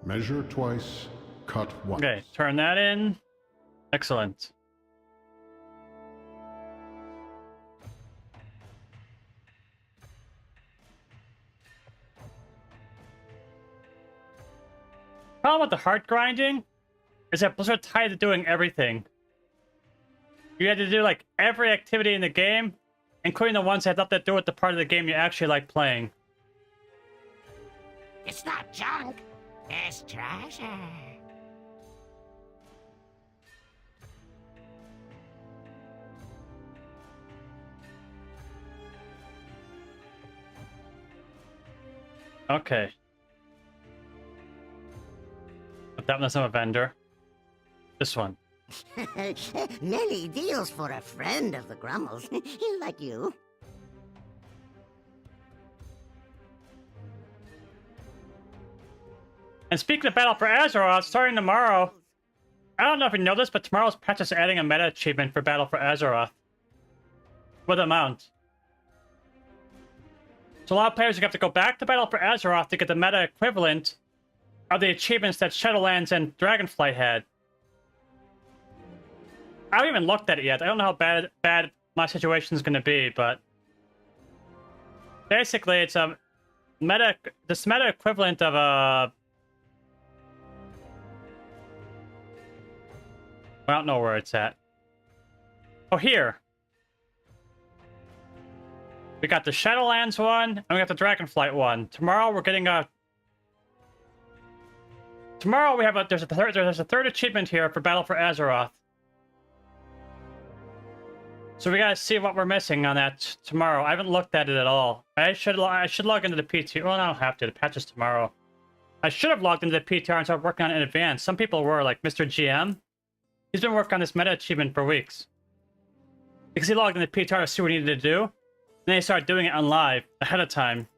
Measure twice, cut once. Okay, turn that in. Excellent. Problem with the heart grinding is that Blizzard tied to doing everything. You had to do like every activity in the game, including the ones that had nothing to do with the part of the game you actually like playing. It's not junk. It's treasure. Okay. But that one doesn't have a vendor. This one. Many deals for a friend of the Grummels, like you. And speaking of Battle for Azeroth, starting tomorrow, I don't know if you know this, but tomorrow's patch is adding a meta achievement for Battle for Azeroth. With a mount. So a lot of players are going to have to go back to Battle for Azeroth to get the meta equivalent of the achievements that Shadowlands and Dragonflight had. I haven't even looked at it yet. I don't know how bad my situation is going to be, but basically it's a meta equivalent of a. I don't know where it's at. Oh, here. We got the Shadowlands one, and we got the Dragonflight one. Tomorrow we're getting a. Tomorrow we have a. There's a third achievement here for Battle for Azeroth. So we gotta see what we're missing on that tomorrow. I haven't looked at it at all. I should log into the PT. Well, I don't have to. The patch is tomorrow. I should have logged into the PTR and started working on it in advance. Some people were, like Mr. GM. He's been working on this meta achievement for weeks. Because he logged into the PTR to see what he needed to do. And then he started doing it on live ahead of time.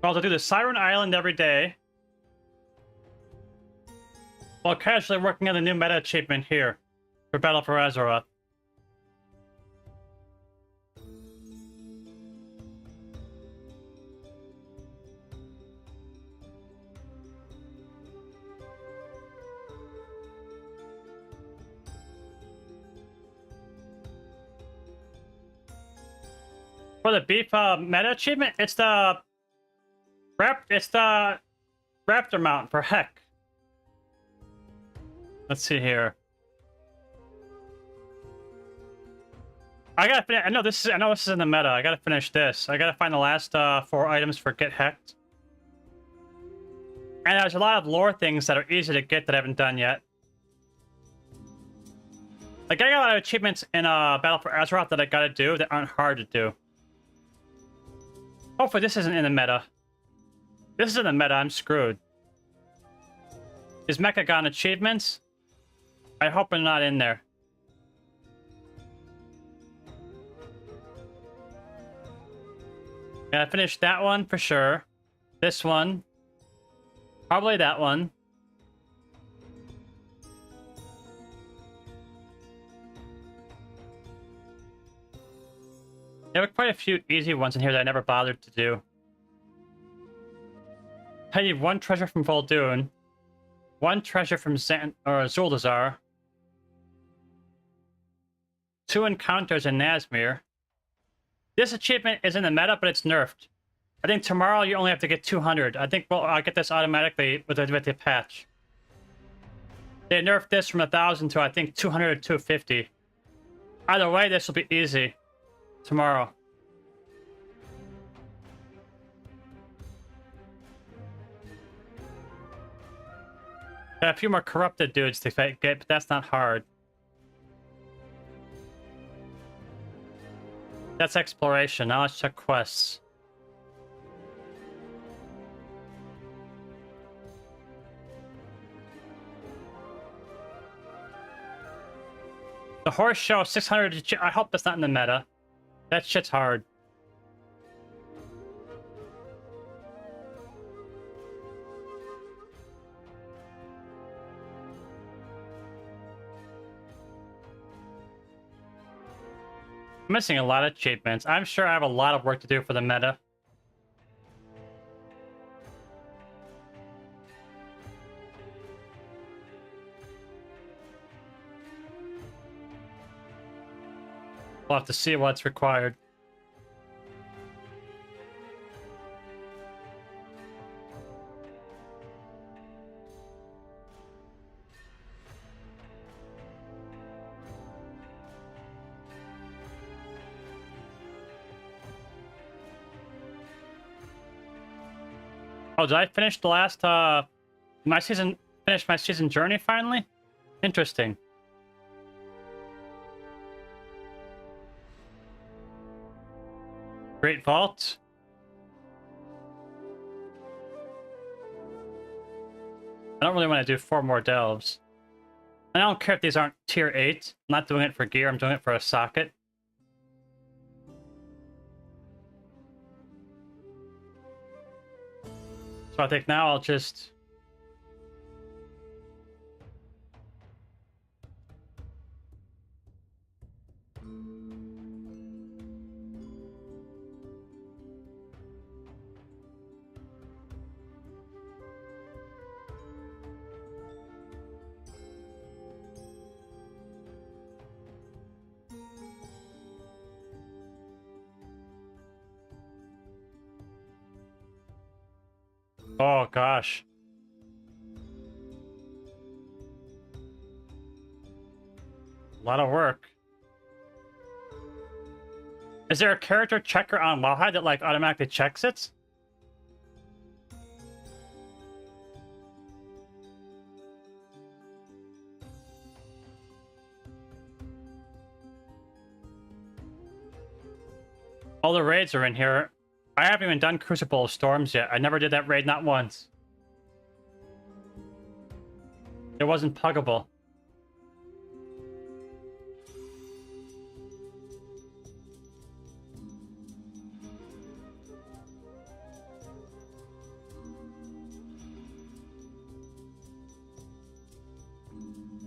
I'll do the Siren Island every day, while casually working on the new meta achievement here for Battle for Azeroth. For the beef meta achievement, it's the Raptor Mountain for Heck. Let's see here. I gotta finish. I know this is in the meta. I gotta finish this. I gotta find the last 4 items for Get Hecked. And there's a lot of lore things that are easy to get that I haven't done yet. Like, I got a lot of achievements in Battle for Azeroth that I gotta do that aren't hard to do. Hopefully this isn't in the meta. This is in the meta, I'm screwed. Is Mechagon achievements? I hope they're not in there. Yeah, I finished that one for sure. This one. Probably that one. There were quite a few easy ones in here that I never bothered to do. I need 1 treasure from Vol'dun, 1 treasure from Zuldazar, 2 encounters in Nazmir. This achievement is in the meta, but it's nerfed. I think tomorrow you only have to get 200. I think I'll get this automatically with the patch. They nerfed this from 1,000 to I think 200 or 250. Either way, this will be easy tomorrow. Got a few more corrupted dudes to get, but that's not hard. That's exploration. Now let's check quests. The horse show 600. I hope that's not in the meta. That shit's hard. I'm missing a lot of achievements. I'm sure I have a lot of work to do for the meta. We'll have to see what's required. Oh, did I finish the last, finish my season journey finally? Interesting. Great Vault. I don't really want to do 4 more delves. I don't care if these aren't tier 8. I'm not doing it for gear, I'm doing it for a socket. So I think now I'll just... Oh gosh. A lot of work. Is there a character checker on Wowhide that like automatically checks it? All the raids are in here. I haven't even done Crucible of Storms yet. I never did that raid, not once. It wasn't puggable.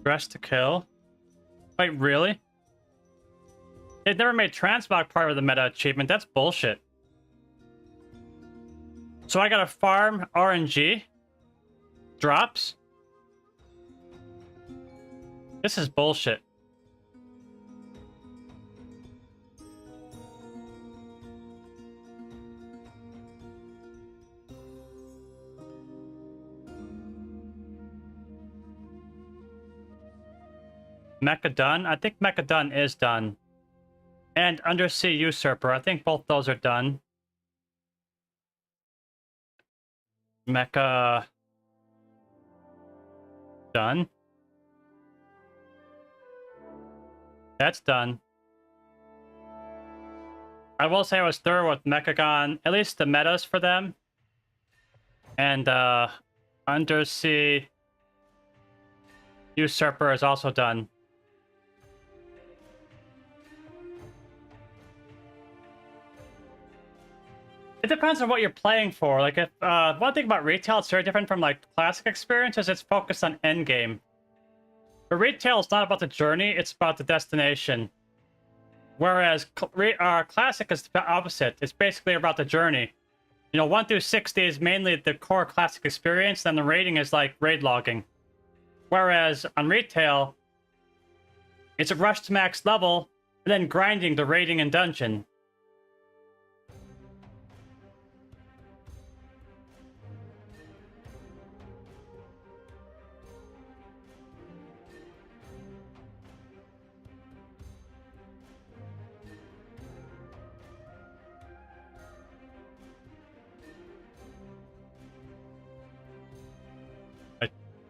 Dress to kill? Wait, really? They've never made transmog part of the meta achievement. That's bullshit. So I gotta farm RNG? Drops? This is bullshit. Mecha done? I think Mecha done is done. And Undersea Usurper. I think both those are done. Mecha... done. That's done. I will say I was thorough with Mechagon, at least the metas for them. And Undersea Usurper is also done. It depends on what you're playing for. Like, if one thing about retail, it's very different from like classic experiences. It's focused on endgame. But retail is not about the journey; it's about the destination. Whereas classic is the opposite. It's basically about the journey. You know, 1 through 60 is mainly the core classic experience. Then the raiding is like raid logging. Whereas on retail, it's a rush to max level, and then grinding the raiding and dungeon.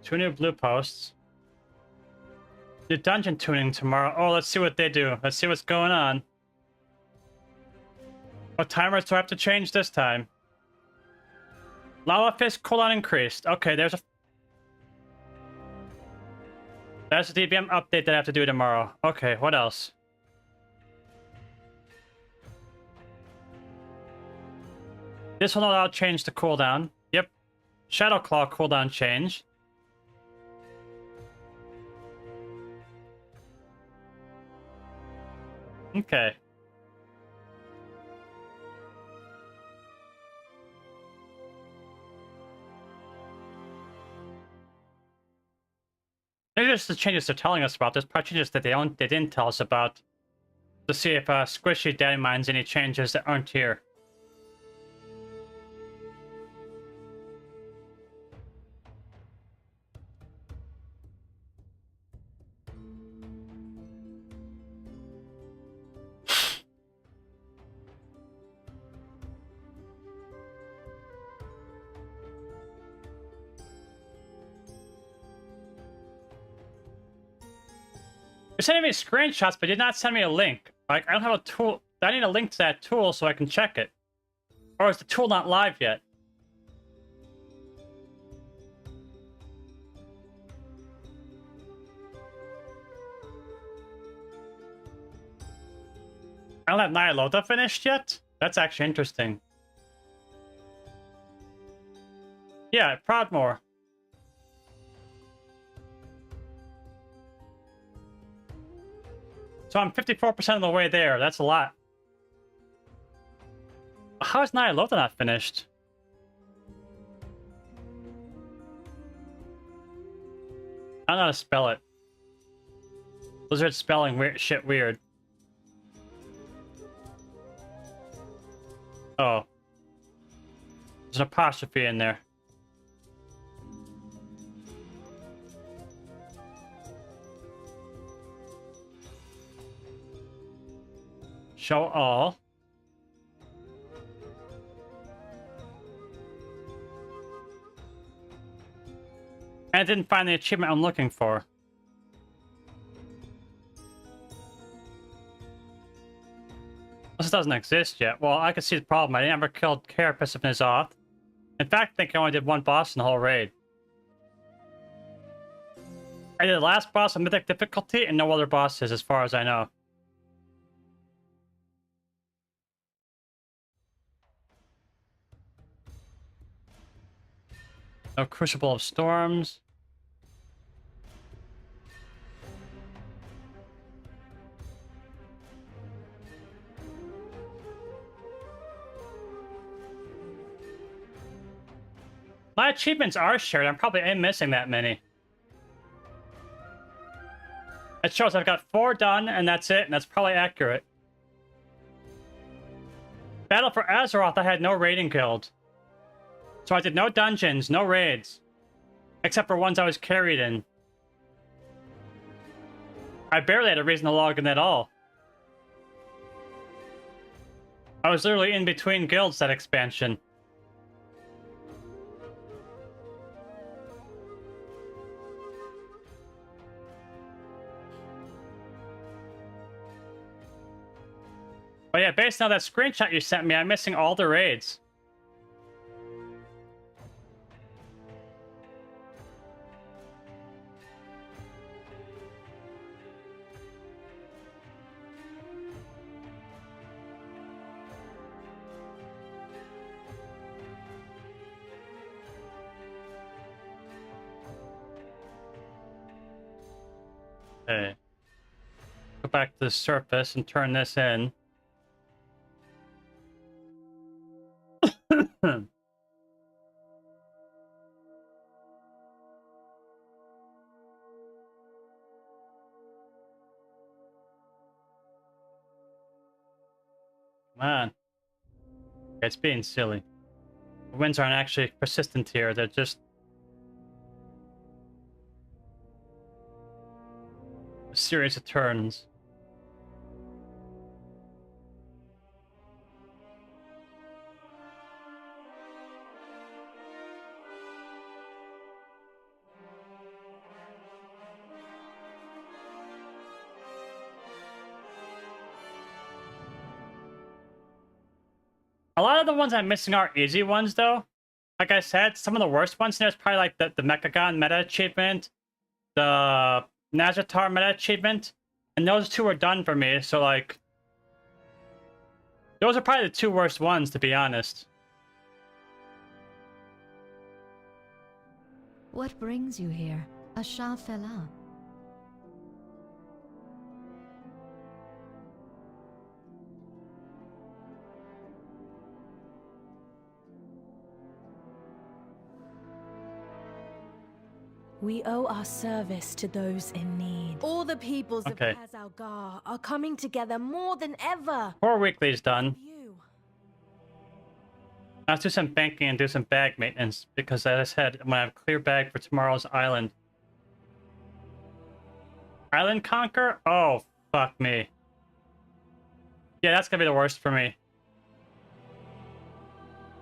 Two new blue posts. Do dungeon tuning tomorrow. Oh, let's see what they do. Let's see what's going on. What timers do I have to change this time? Lava Fist cooldown increased. Okay, there's a... That's a DBM update that I have to do tomorrow. Okay, what else? This will allow change to cooldown. Yep. Shadow Claw cooldown change. Okay. Maybe just the changes they're telling us about. There's probably changes that they didn't tell us about. To see if Squishy Daddy minds any changes that aren't here. You're sending me screenshots, but did not send me a link. Like, I don't have a tool. I need a link to that tool so I can check it. Or is the tool not live yet? I don't have Nyalota finished yet? That's actually interesting. Yeah, Proudmoore. So I'm 54% of the way there. That's a lot. How is Nyalota not finished? I don't know how to spell it. Blizzard spelling weird shit weird. Oh. There's an apostrophe in there. Show all. And I didn't find the achievement I'm looking for. This doesn't exist yet. Well, I can see the problem. I never killed Carapace of N'Zoth. In fact, I think I only did one boss in the whole raid. I did the last boss on Mythic difficulty and no other bosses as far as I know. No Crucible of Storms. My achievements are shared. I'm probably missing that many. It shows I've got 4 done, and that's it, and that's probably accurate. Battle for Azeroth, I had no raiding guild. So I did no dungeons, no raids. Except for ones I was carried in. I barely had a reason to log in at all. I was literally in between guilds that expansion. But yeah, based on that screenshot you sent me, I'm missing all the raids. Okay. Go back to the surface and turn this in. Man. It's being silly. The winds aren't actually persistent here, they're just a series of turns. A lot of the ones I'm missing are easy ones, though. Like I said, some of the worst ones there's probably like the Mechagon meta achievement, the Nazjatar meta achievement, and those 2 are done for me, so like... Those are probably the 2 worst ones, to be honest. What brings you here? A Shah Fela? We owe our service to those in need. All the peoples Okay. of Kazalgar are coming together more than ever. 4 weeklies done. You. Let's do some banking and do some bag maintenance, because as I said, I'm gonna have a clear bag for tomorrow's island. Island Conquer? Oh, fuck me. Yeah, that's gonna be the worst for me.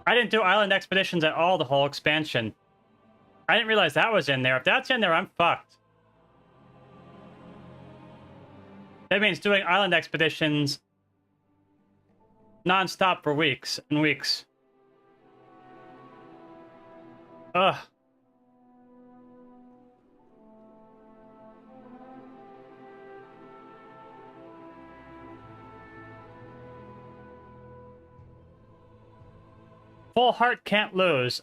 I didn't do island expeditions at all the whole expansion. I didn't realize that was in there. If that's in there, I'm fucked. That means doing island expeditions non-stop for weeks and weeks. Ugh. Full heart can't lose.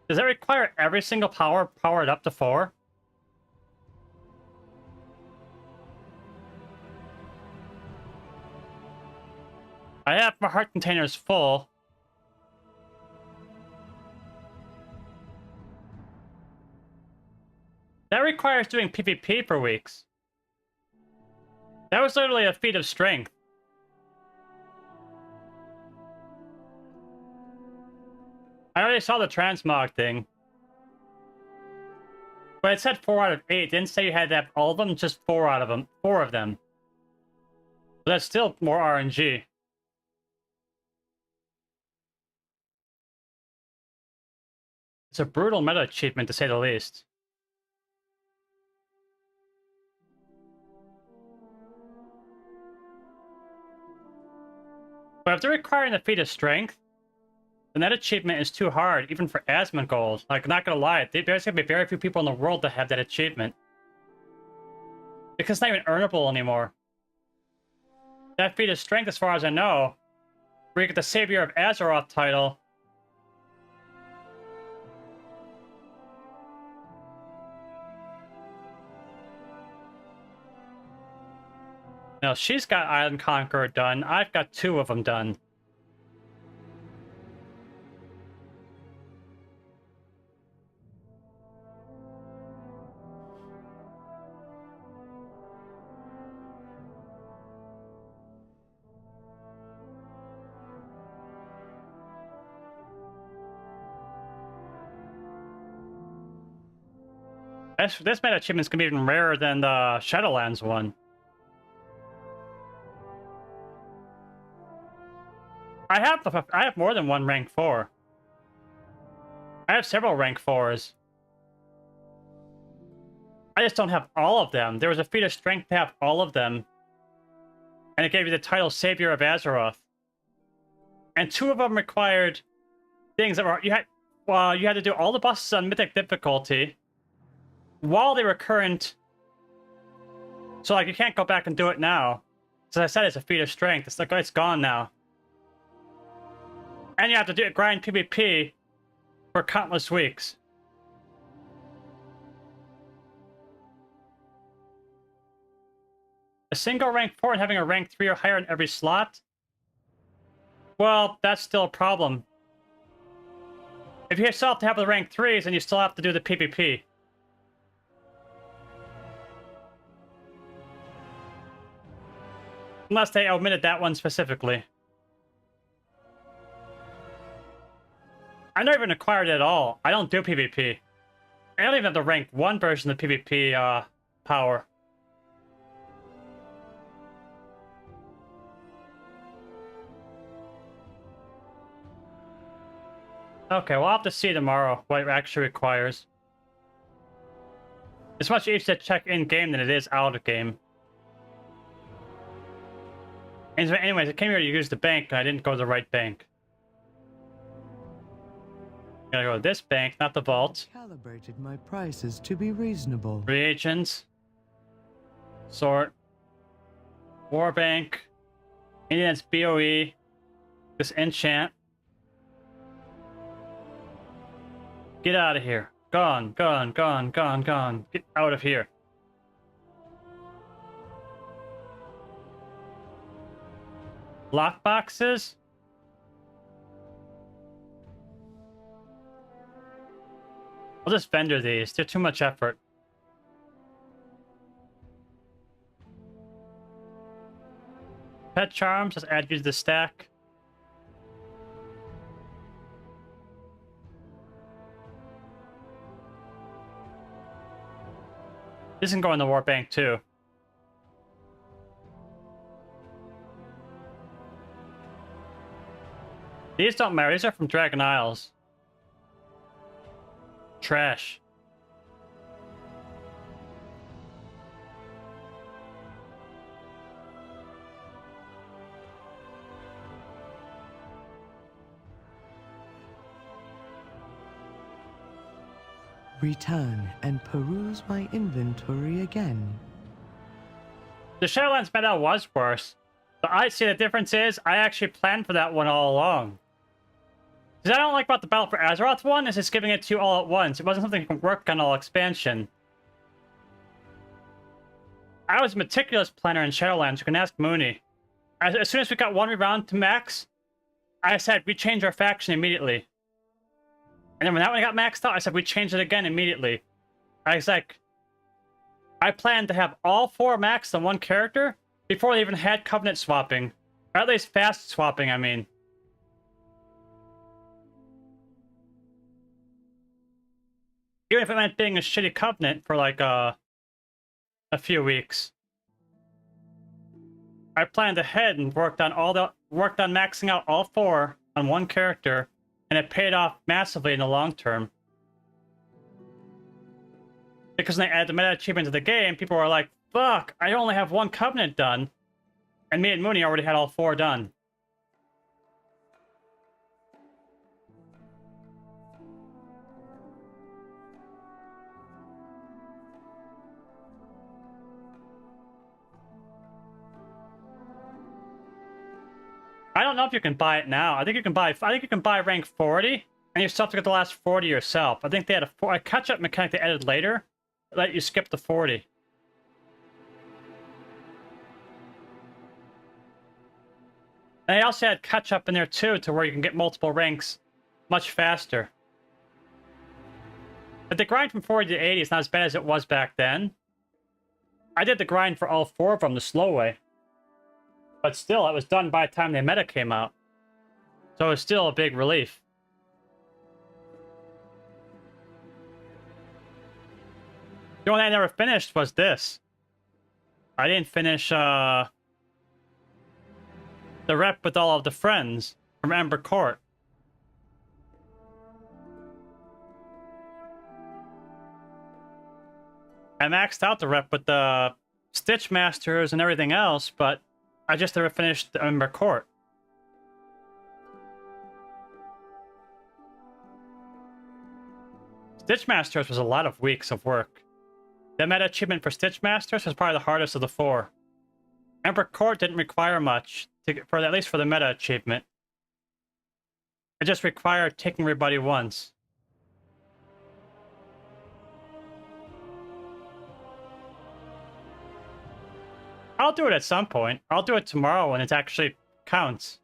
Does that require every single power powered up to 4? I have my heart containers full. That requires doing PvP for weeks. That was literally a feat of strength. I already saw the transmog thing. But it said 4 out of 8. It didn't say you had to have all of them, just 4 out of them. 4 of them. But that's still more RNG. It's a brutal meta achievement, to say the least. But if they're requiring a feat of strength, then that achievement is too hard, even for Asmongold. Like, not gonna lie, there's gonna be very few people in the world that have that achievement. Because it's not even earnable anymore. That feat of strength, as far as I know, where you get the Savior of Azeroth title. Now, she's got Island Conqueror done. I've got 2 of them done. This meta achievement is gonna be even rarer than the Shadowlands one. I have more than one rank 4. I have several rank 4s. I just don't have all of them. There was a feat of strength to have all of them. And it gave you the title Savior of Azeroth. And 2 of them required things that were... you had to do all the bosses on Mythic difficulty while they were current. So, like, you can't go back and do it now. As I said, it's a feat of strength. It's like, it's gone now. And you have to grind PvP for countless weeks. A single rank 4 and having a rank 3 or higher in every slot? Well, that's still a problem. If you still have to have the rank 3s, then you still have to do the PvP. Unless they omitted that one specifically. I never even acquired it at all. I don't do PvP. I don't even have the rank 1 version of the PvP power. Okay, we'll have to see tomorrow what it actually requires. It's much easier to check in-game than it is out-of-game. Anyways, I came here to use the bank, and I didn't go to the right bank. Gotta go to this bank, not the vault. Calibrated my prices to be reasonable. Reagents. Sort. War bank. Indians BOE. This enchant. Get out of here. Gone, gone, gone, gone, gone. Get out of here. Lockboxes? I'll just vendor these. They're too much effort. Pet charms, just add you to the stack. This can go in the war bank too. These don't matter. These are from Dragon Isles. Trash. Return and peruse my inventory again. The Shadowlands meta was worse. But I see the difference is I actually planned for that one all along. Because I don't like about the Battle for Azeroth one is it's giving it to you all at once. It wasn't something you can work on all expansion. I was a meticulous planner in Shadowlands. You can ask Mooney. As soon as we got one round to max, I said we change our faction immediately. And then when that one got maxed out, I said we change it again immediately. I was like, I planned to have all 4 maxed on one character before they even had covenant swapping. Or at least fast swapping, I mean. Even if it meant being a shitty covenant for like a few weeks. I planned ahead and worked on maxing out all 4 on one character, and it paid off massively in the long term. Because when they added the meta achievement to the game, people were like, fuck, I only have 1 Covenant done. And me and Mooney already had all 4 done. I don't know if you can buy it now. I think you can buy rank 40, and you still have to get the last 40 yourself. I think they had a catch-up mechanic they added later, let you skip the 40. And they also had catch-up in there too, to where you can get multiple ranks much faster. But the grind from 40 to 80 is not as bad as it was back then. I did the grind for all 4 of them the slow way. But still, it was done by the time the meta came out. So it was still a big relief. The only thing I never finished was this. I didn't finish the rep with all of the friends from Ember Court. I maxed out the rep with the Stitch Masters and everything else, but I just never finished the Ember Court. Stitch Masters was a lot of weeks of work. The meta achievement for Stitch Masters was probably the hardest of the 4. Ember Court didn't require much, at least for the meta achievement. It just required taking everybody once. I'll do it at some point. I'll do it tomorrow when it actually counts.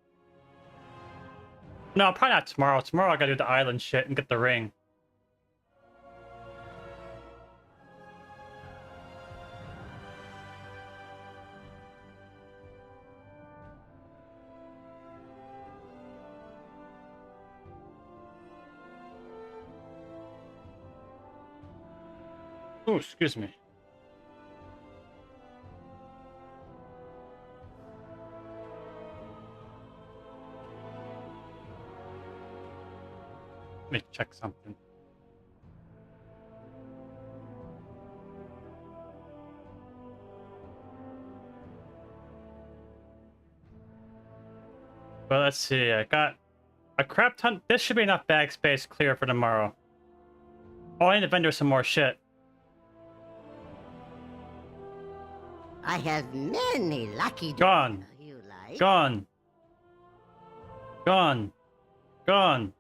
No, probably not tomorrow. Tomorrow I gotta do the island shit and get the ring. Oh, excuse me. Let me check something. Well, let's see. I got a crap ton. This should be enough bag space clear for tomorrow. Oh, I need to vendor some more shit. I have many lucky Gone. You like? Gone. Gone. Gone.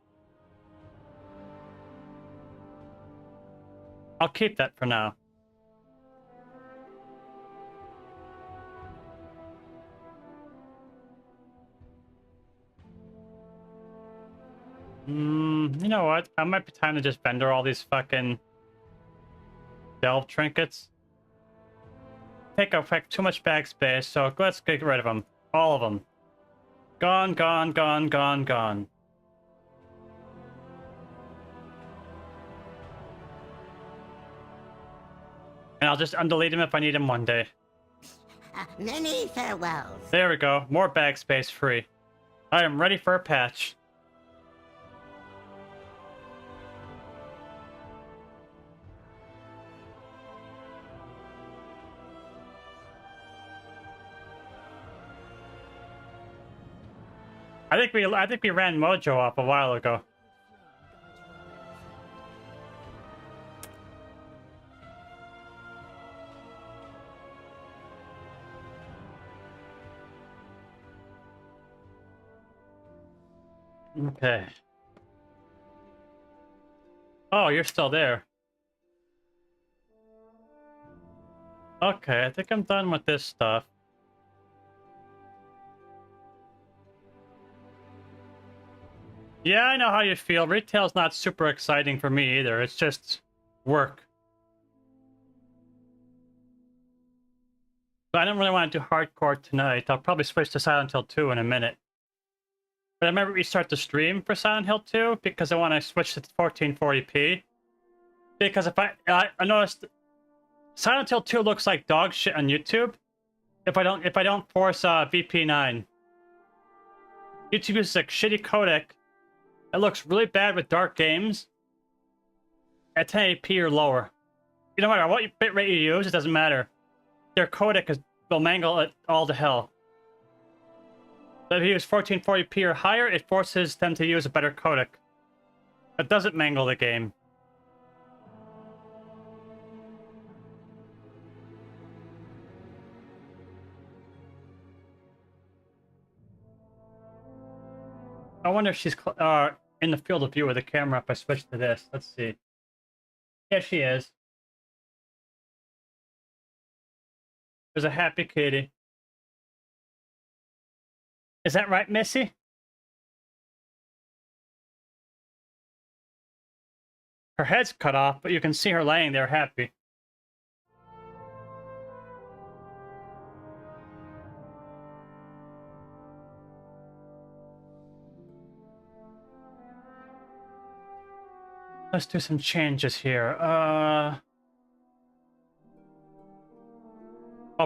I'll keep that for now. You know what? It might be time to just vendor all these fucking delve trinkets. Take up too much bag space, so let's get rid of them. All of them. Gone, gone, gone, gone, gone. And I'll just undelete them if I need them one day. Many farewells. There we go. More bag space free. I am ready for a patch. I think we ran Mojo off a while ago. Okay. Oh, you're still there. Okay, I think I'm done with this stuff. Yeah, I know how you feel. Retail's not super exciting for me either. It's just work. But I don't really want to do hardcore tonight. I'll probably switch to Silent Hill 2 in a minute. But I remember restart the stream for Silent Hill 2 because I want to switch to 1440p. Because if I noticed Silent Hill 2 looks like dog shit on YouTube. if I don't force VP9. YouTube uses a shitty codec that looks really bad with dark games at 1080p or lower. No matter what bitrate you use, it doesn't matter. Their codec will mangle it all to hell. But if you use 1440p or higher, it forces them to use a better codec. It doesn't mangle the game. I wonder if she's in the field of view with the camera if I switch to this. Let's see. Yeah, she is. There's a happy kitty. Is that right, Missy? Her head's cut off, but you can see her laying there happy. Let's do some changes here. I'll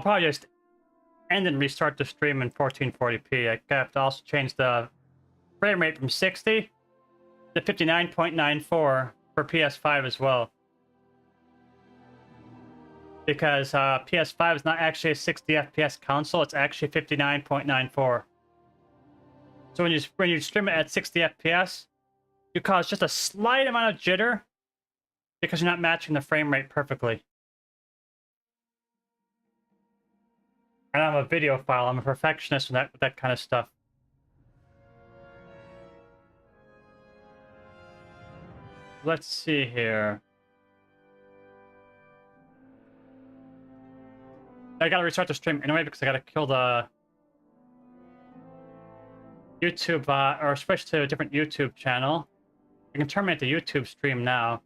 probably just end and restart the stream in 1440p. I have to also change the frame rate from 60 to 59.94 for PS5 as well. Because PS5 is not actually a 60 FPS console, it's actually 59.94. So when you stream it at 60 FPS, you cause just a slight amount of jitter because you're not matching the frame rate perfectly. And I'm a videophile. I'm a perfectionist with that kind of stuff. Let's see here. I gotta restart the stream anyway because I gotta kill the YouTube or switch to a different YouTube channel. I can terminate the YouTube stream now.